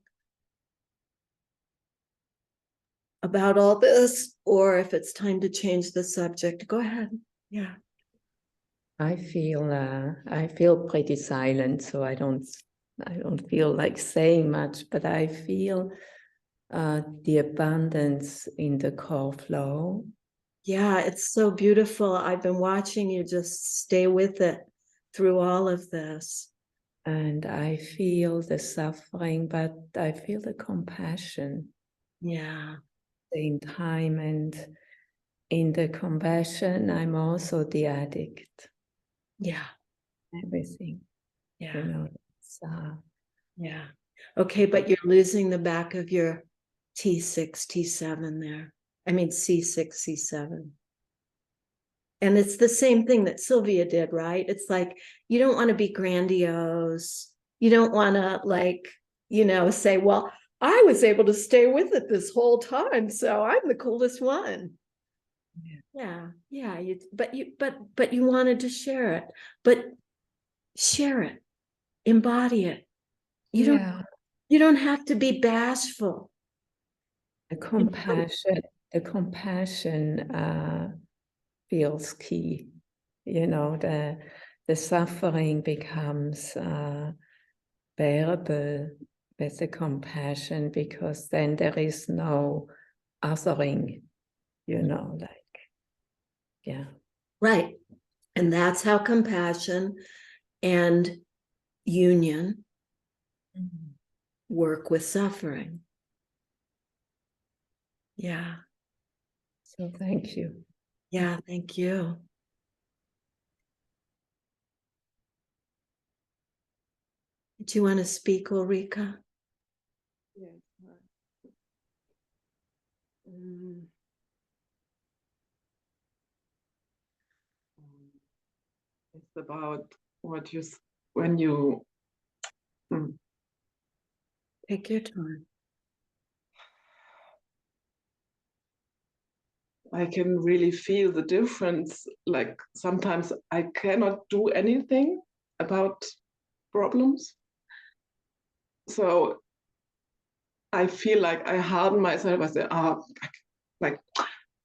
about all this? Or if it's time to change the subject, go ahead. Yeah. I feel pretty silent, so I don't feel like saying much, but I feel the abundance in the core flow. Yeah, it's so beautiful. I've been watching you just stay with it through all of this. And I feel the suffering, but I feel the compassion. Yeah. Same time, and in the compassion, I'm also the addict. Yeah. Everything, Yeah. you know. It's, Yeah. Okay, but you're losing the back of your T6, T7 there. I mean, C6, C7. And it's the same thing that Sylvia did, right? It's like, you don't want to be grandiose. You don't want to like, say, well, I was able to stay with it this whole time, so I'm the coolest one. Yeah. But you wanted to share it. But share it, embody it. You don't have to be bashful. the compassion feels key. You know, the suffering becomes bearable with the compassion, because then there is no othering, you know, like, yeah. Right. And that's how compassion and union work with suffering. Yeah. So thank you. Yeah, thank you. Do you want to speak, Ulrika? Yes. It's about what when you Take your time. I can really feel the difference. Like sometimes I cannot do anything about problems. So I feel like I harden myself. I say, like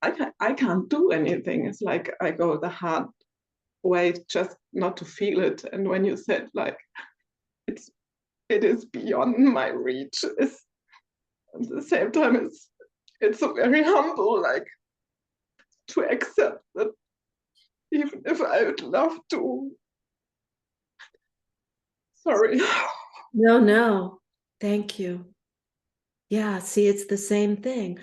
I can't do anything. It's like I go the hard way just not to feel it. And when you said like it is beyond my reach, it's at the same time it's so very humble, like to accept that even if I would love to. Sorry. No. Thank you. Yeah, see, it's the same thing.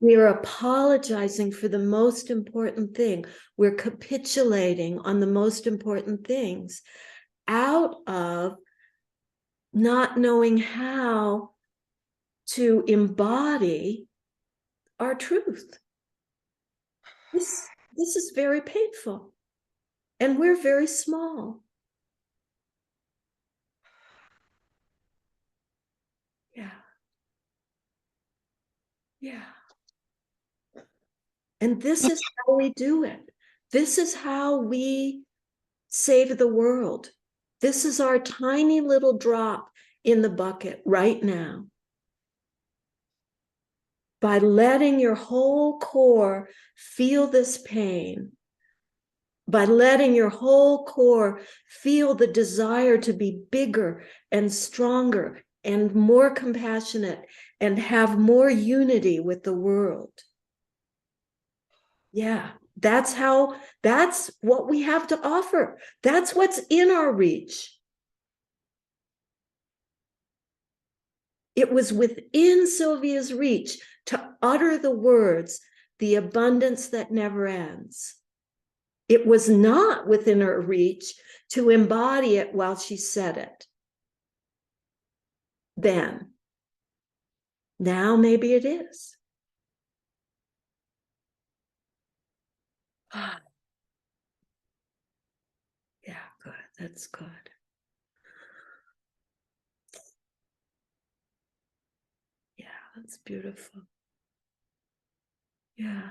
We're apologizing for the most important thing. We're capitulating on the most important things out of not knowing how to embody our truth. This is very painful, and we're very small. Yeah. And this is how we do it. This is how we save the world. This is our tiny little drop in the bucket right now. By letting your whole core feel this pain, by letting your whole core feel the desire to be bigger and stronger and more compassionate and have more unity with the world. Yeah, that's what we have to offer. That's what's in our reach. It was within Sylvia's reach to utter the words, the abundance that never ends. It was not within her reach to embody it while she said it. Then. Now maybe it is. Yeah, good. That's good. Yeah, that's beautiful. Yeah.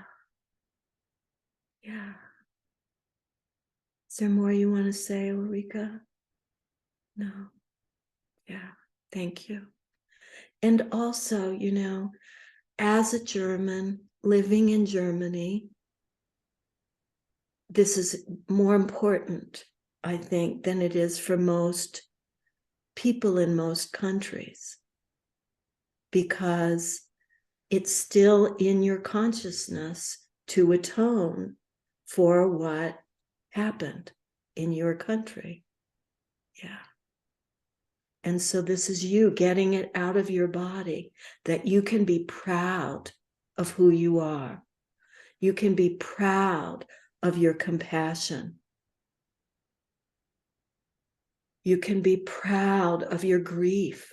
Yeah. Is there more you want to say, Ulrika? No. Yeah. Thank you. And also, as a German living in Germany, this is more important, I think, than it is for most people in most countries, because it's still in your consciousness to atone for what happened in your country. Yeah. And so this is you getting it out of your body, that you can be proud of who you are. You can be proud of your compassion. You can be proud of your grief.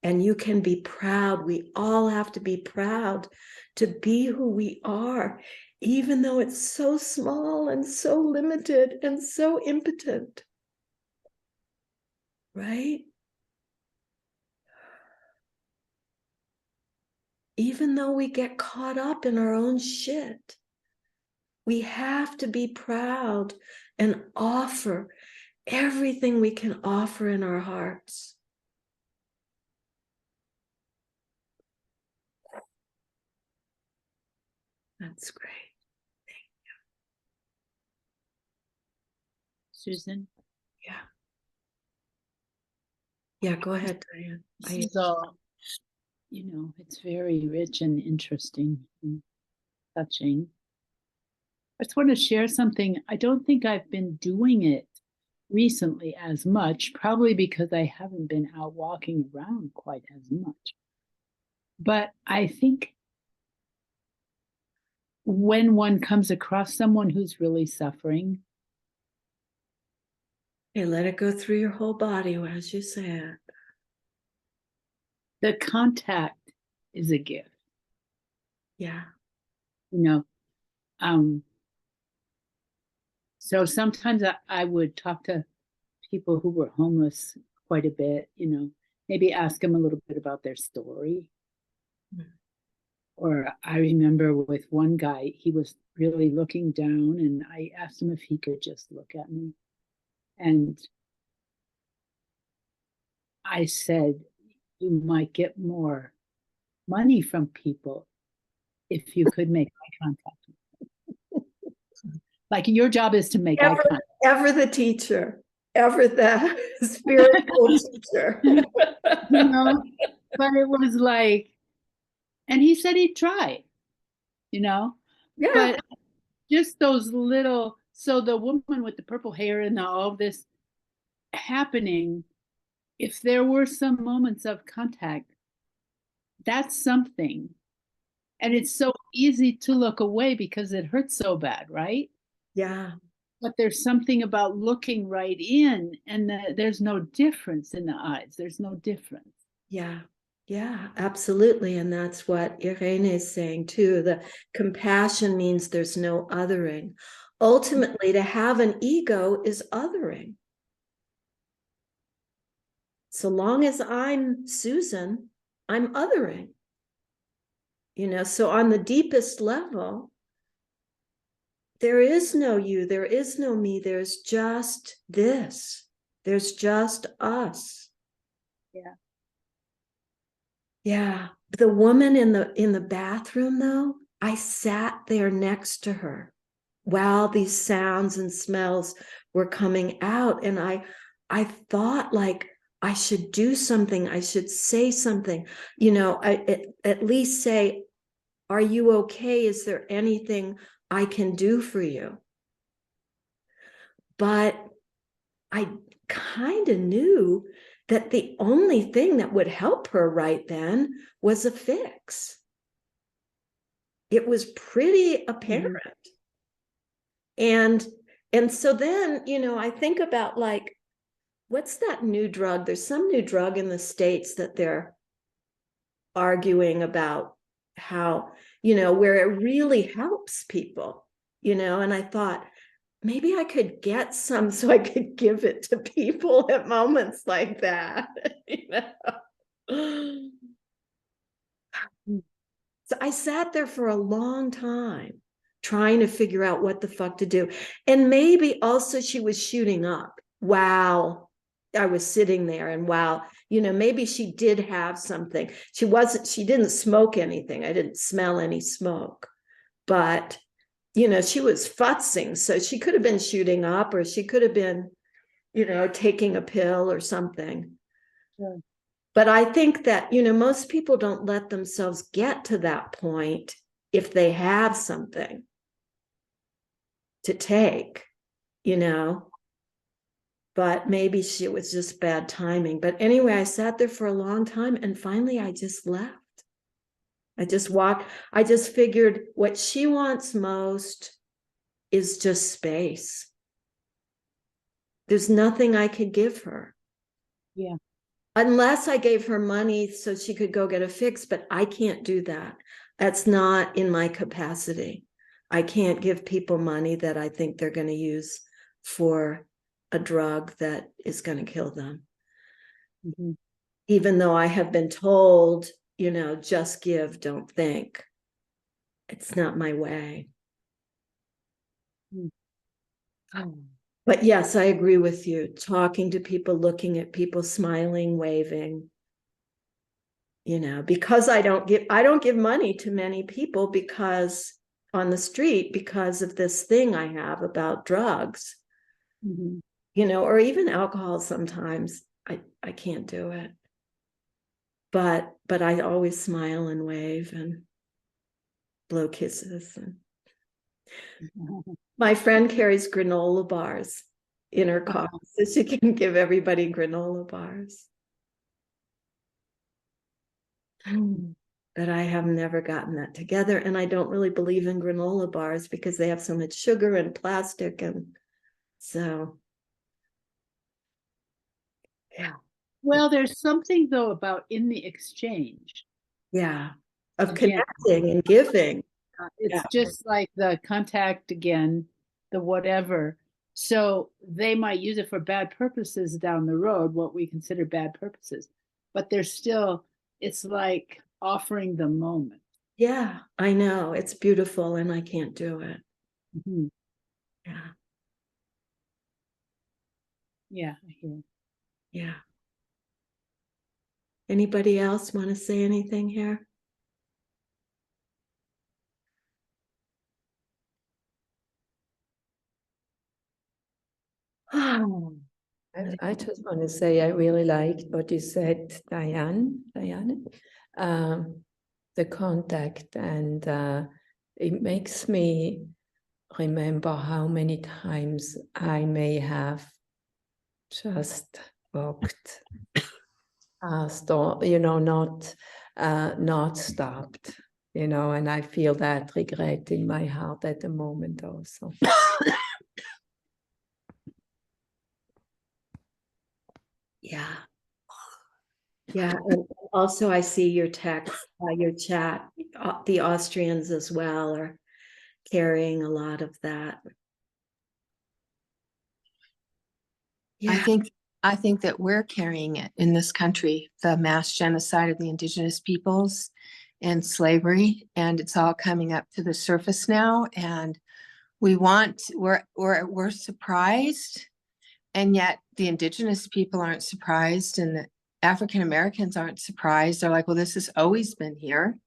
And you can be proud. We all have to be proud to be who we are, even though it's so small and so limited and so impotent. Right? Even though we get caught up in our own shit, we have to be proud and offer everything we can offer in our hearts. That's great. Susan? Yeah. Yeah, go ahead, Diane. This is all, it's very rich and interesting and touching. I just want to share something. I don't think I've been doing it recently as much, probably because I haven't been out walking around quite as much. But I think when one comes across someone who's really suffering, Hey, let it go through your whole body as you say it. the contact is a gift. Yeah. So sometimes I would talk to people who were homeless quite a bit, maybe ask them a little bit about their story. Mm. Or I remember with one guy, he was really looking down, and I asked him if he could just look at me. And I said, you might get more money from people if you could make eye contact. Like, your job is to make eye contact. Ever the teacher, ever the spiritual teacher. But it was like, and he said he'd try, Yeah. But just those little, so the woman with the purple hair and all this happening, if there were some moments of contact, that's something. And it's so easy to look away because it hurts so bad, right? Yeah. But there's something about looking right in, and there's no difference in the eyes. There's no difference. Yeah. Yeah, absolutely. And that's what Irene is saying too. The compassion means there's no othering. Ultimately, to have an ego is othering. So long as I'm Susan, I'm othering. So on the deepest level, there is no you, there is no me, there's just this. There's just us. Yeah. Yeah. The woman in the bathroom, though, I sat there next to her while these sounds and smells were coming out. And I thought, like, I should do something. I should say something, at least say, are you okay? Is there anything I can do for you? But I kind of knew that the only thing that would help her right then was a fix. It was pretty apparent. Mm-hmm. And so then, I think about, like, what's that new drug? There's some new drug in the States that they're arguing about how, where it really helps people, and I thought, maybe I could get some so I could give it to people at moments like that. So I sat there for a long time trying to figure out what the fuck to do. And maybe also she was shooting up while I was sitting there, and while, maybe she did have something. She didn't smoke anything. I didn't smell any smoke, but she was futzing. So she could have been shooting up, or she could have been, taking a pill or something. Sure. But I think that, most people don't let themselves get to that point if they have something to take, but maybe it was just bad timing. But anyway, I sat there for a long time, and finally I just left. I just figured what she wants most is just space. There's nothing I could give her. Yeah. Unless I gave her money so she could go get a fix, but I can't do that. That's not in my capacity. I can't give people money that I think they're going to use for a drug that is going to kill them. Mhm. Even though I have been told, just give, don't think. It's not my way. But yes, I agree with you. Talking to people, looking at people, smiling, waving. Because I don't give money to many people because on the street because of this thing I have about drugs, Mhm. or even alcohol sometimes. I can't do it. But I always smile and wave and blow kisses. And my friend carries granola bars in her car, so she can give everybody granola bars. But I have never gotten that together, and I don't really believe in granola bars because they have so much sugar and plastic, and so yeah. Well, there's something though about in the exchange. Yeah, of Again, connecting and giving. it's Yeah. just like the contact again, the whatever. So they might use it for bad purposes down the road, what we consider bad purposes, but there's still, it's like offering the moment. Yeah, I know. It's beautiful, and I can't do it. Mhm. Yeah. Yeah, I hear. Yeah. Anybody else want to say anything here? Oh, I just want to say I really liked what you said, Diane, the contact, and it makes me remember how many times I may have just walked past or not stopped, and I feel that regret in my heart at the moment also. yeah. Yeah, and also I see your text, your chat, the Austrians as well are carrying a lot of that. I Yeah, think that we're carrying it in this country, the mass genocide of the indigenous peoples and slavery, and it's all coming up to the surface now. And we're surprised, and yet the indigenous people aren't surprised, and the African Americans aren't surprised. They're like, well, this has always been here.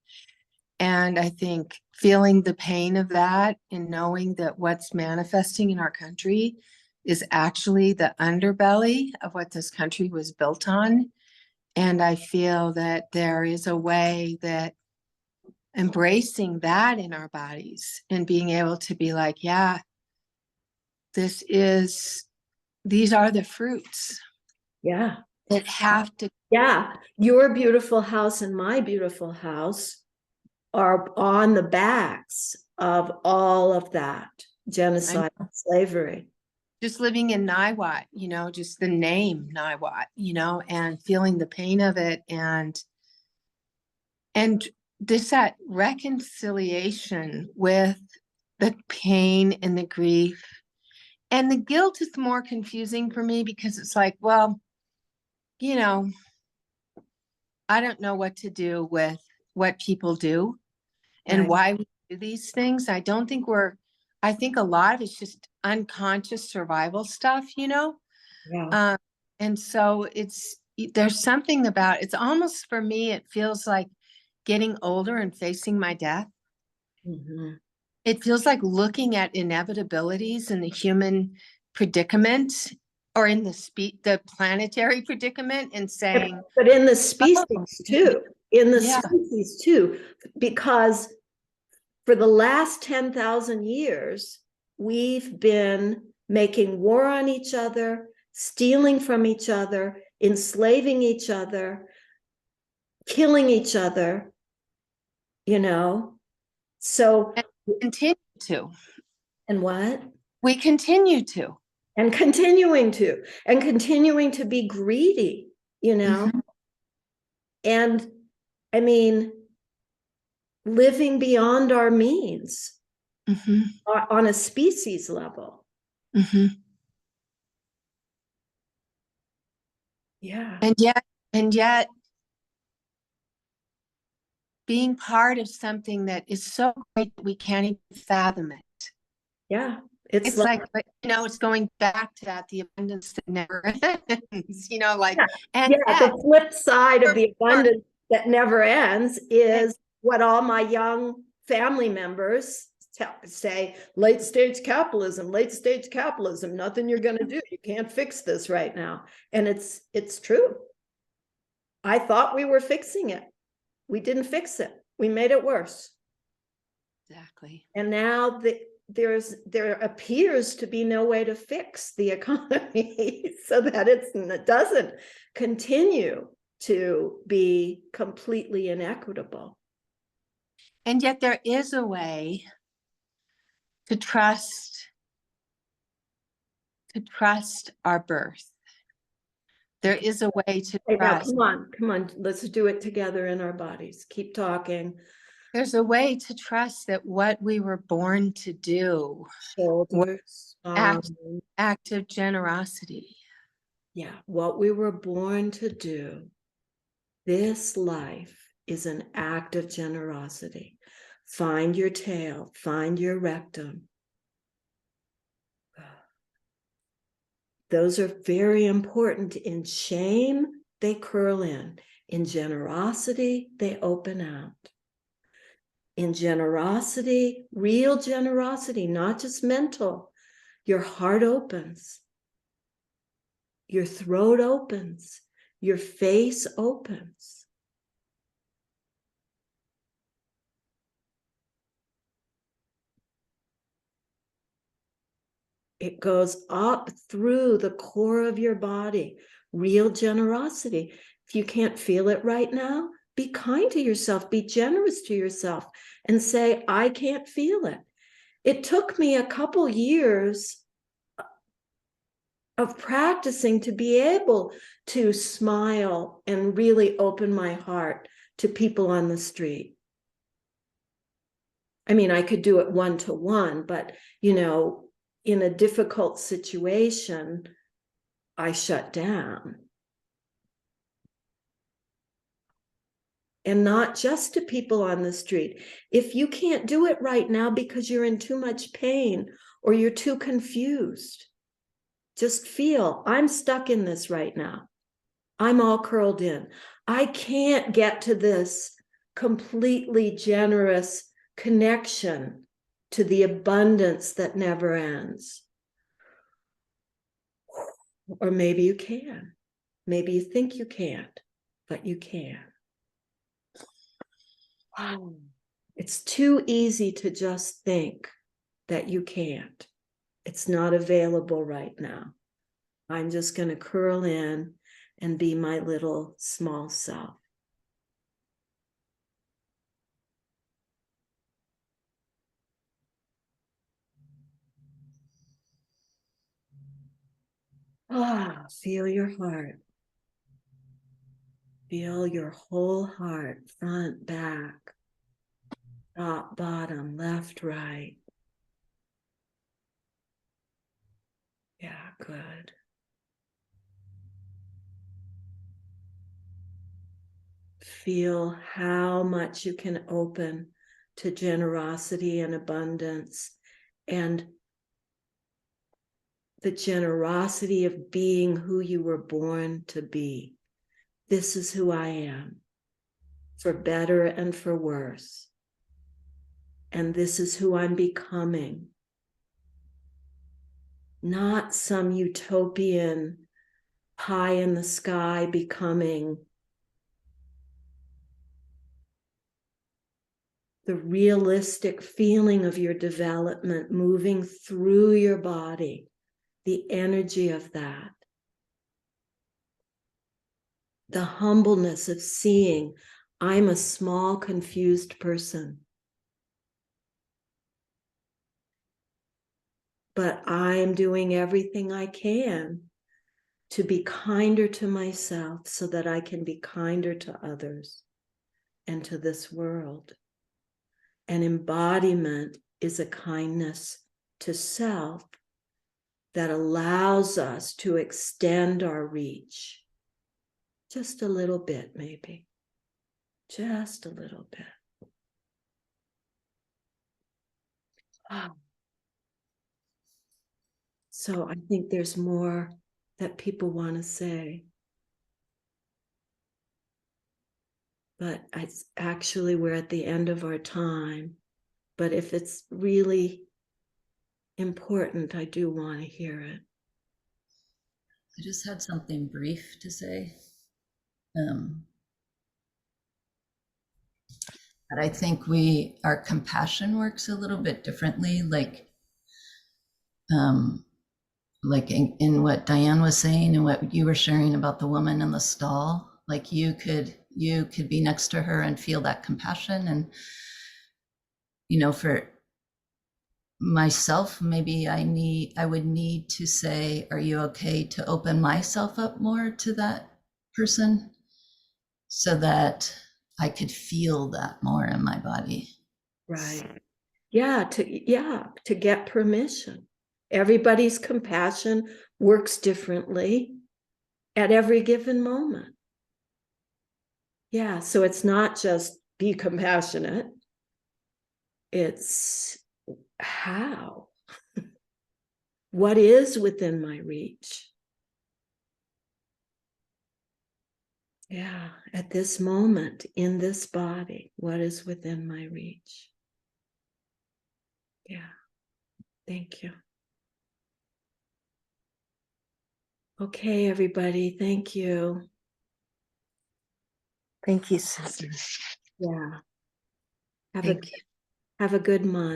And I think feeling the pain of that and knowing that what's manifesting in our country is actually the underbelly of what this country was built on. And I feel that there is a way that embracing that in our bodies and being able to be like, yeah, these are the fruits yeah, that have to. yeah. Your beautiful house and my beautiful house are on the backs of all of that genocide and slavery. Just living in Niwot, just the name Niwot, and feeling the pain of it, and this that reconciliation with the pain and the grief. And the guilt is more confusing for me because it's like, well, I don't know what to do with what people do and Right. why we do these things. I think a lot of it's just unconscious survival stuff, Yeah. And so there's something about, it's almost for me, it feels like getting older and facing my death. Mhm. It feels like looking at inevitabilities in the human predicament or in the planetary predicament and saying, But in the species too, Yeah. because for the last 10,000 years, we've been making war on each other, stealing from each other, enslaving each other, killing each other. you know? So, And continue to. and what? We continue to. And continuing to be greedy, you know? Mhm. And I mean, living beyond our means Mhm. on a species level. Mhm. Yeah. And yet being part of something that is so great that we can't even fathom it. Yeah. It's like, you know, it's going back to that, the abundance that never ends, you know, like, yeah, and the flip side of the Sure. abundance that never ends is what all my young family members say, late stage capitalism, nothing you're going to do. You can't fix this right now. And it's true. I thought we were fixing it. We didn't fix it. We made it worse. exactly. And now there appears to be no way to fix the economy so that it doesn't continue to be completely inequitable. And yet there is a way to trust our birth. There is a way to Hey, now, trust. come on, let's do it together in our bodies. Keep talking. There's a way to trust that what we were born to do, Shoulders. act of generosity. Yeah, what we were born to do. This life is an act of generosity. Find your tail, find your rectum. Those are very important. In shame, they curl in. In generosity, they open out. In generosity, real generosity, not just mental, your heart opens, your throat opens, your face opens. It goes up through the core of your body. Real generosity. If you can't feel it right now, be kind to yourself, be generous to yourself, and say, I can't feel it. It took me a couple years of practicing to be able to smile and really open my heart to people on the street. I mean, I could do it one-to-one, but, you know, in a difficult situation, I shut down. And not just to people on the street. If you can't do it right now because you're in too much pain or you're too confused, just feel, I'm stuck in this right now. I'm all curled in. I can't get to this completely generous connection to the abundance that never ends. Or maybe you can. Maybe you think you can't, but you can. Wow. It's too easy to just think that you can't. It's not available right now. I'm just going to curl in and be my little small self. Ah, feel your heart. Feel your whole heart, front, back, top, bottom, left, right. Yeah, good. Feel how much you can open to generosity and abundance and the generosity of being who you were born to be. This is who I am, for better and for worse. And this is who I'm becoming. Not some utopian pie in the sky becoming. The realistic feeling of your development moving through your body, the energy of that. The humbleness of seeing, I'm a small, confused person. But I'm doing everything I can to be kinder to myself so that I can be kinder to others and to this world. And embodiment is a kindness to self that allows us to extend our reach. Just a little bit, maybe. Just a little bit. Oh. So I think there's more that people want to say. But it's actually, we're at the end of our time. But if it's really important, I do want to hear it. I just had something brief to say. But I think our compassion works a little bit differently, like in what Diane was saying and what you were sharing about the woman in the stall. Like you could be next to her and feel that compassion. And, you know, for myself, maybe I would need to say, are you okay to open myself up more to that person so that I could feel that more in my body? Right. Yeah, to get permission. Everybody's compassion works differently at every given moment. Yeah, so it's not just be compassionate. It's how. What is within my reach? Yeah, at this moment, in this body, what is within my reach? Yeah, thank you. Okay, everybody, thank you. Thank you, sisters. Yeah. Thank you. Have a good month.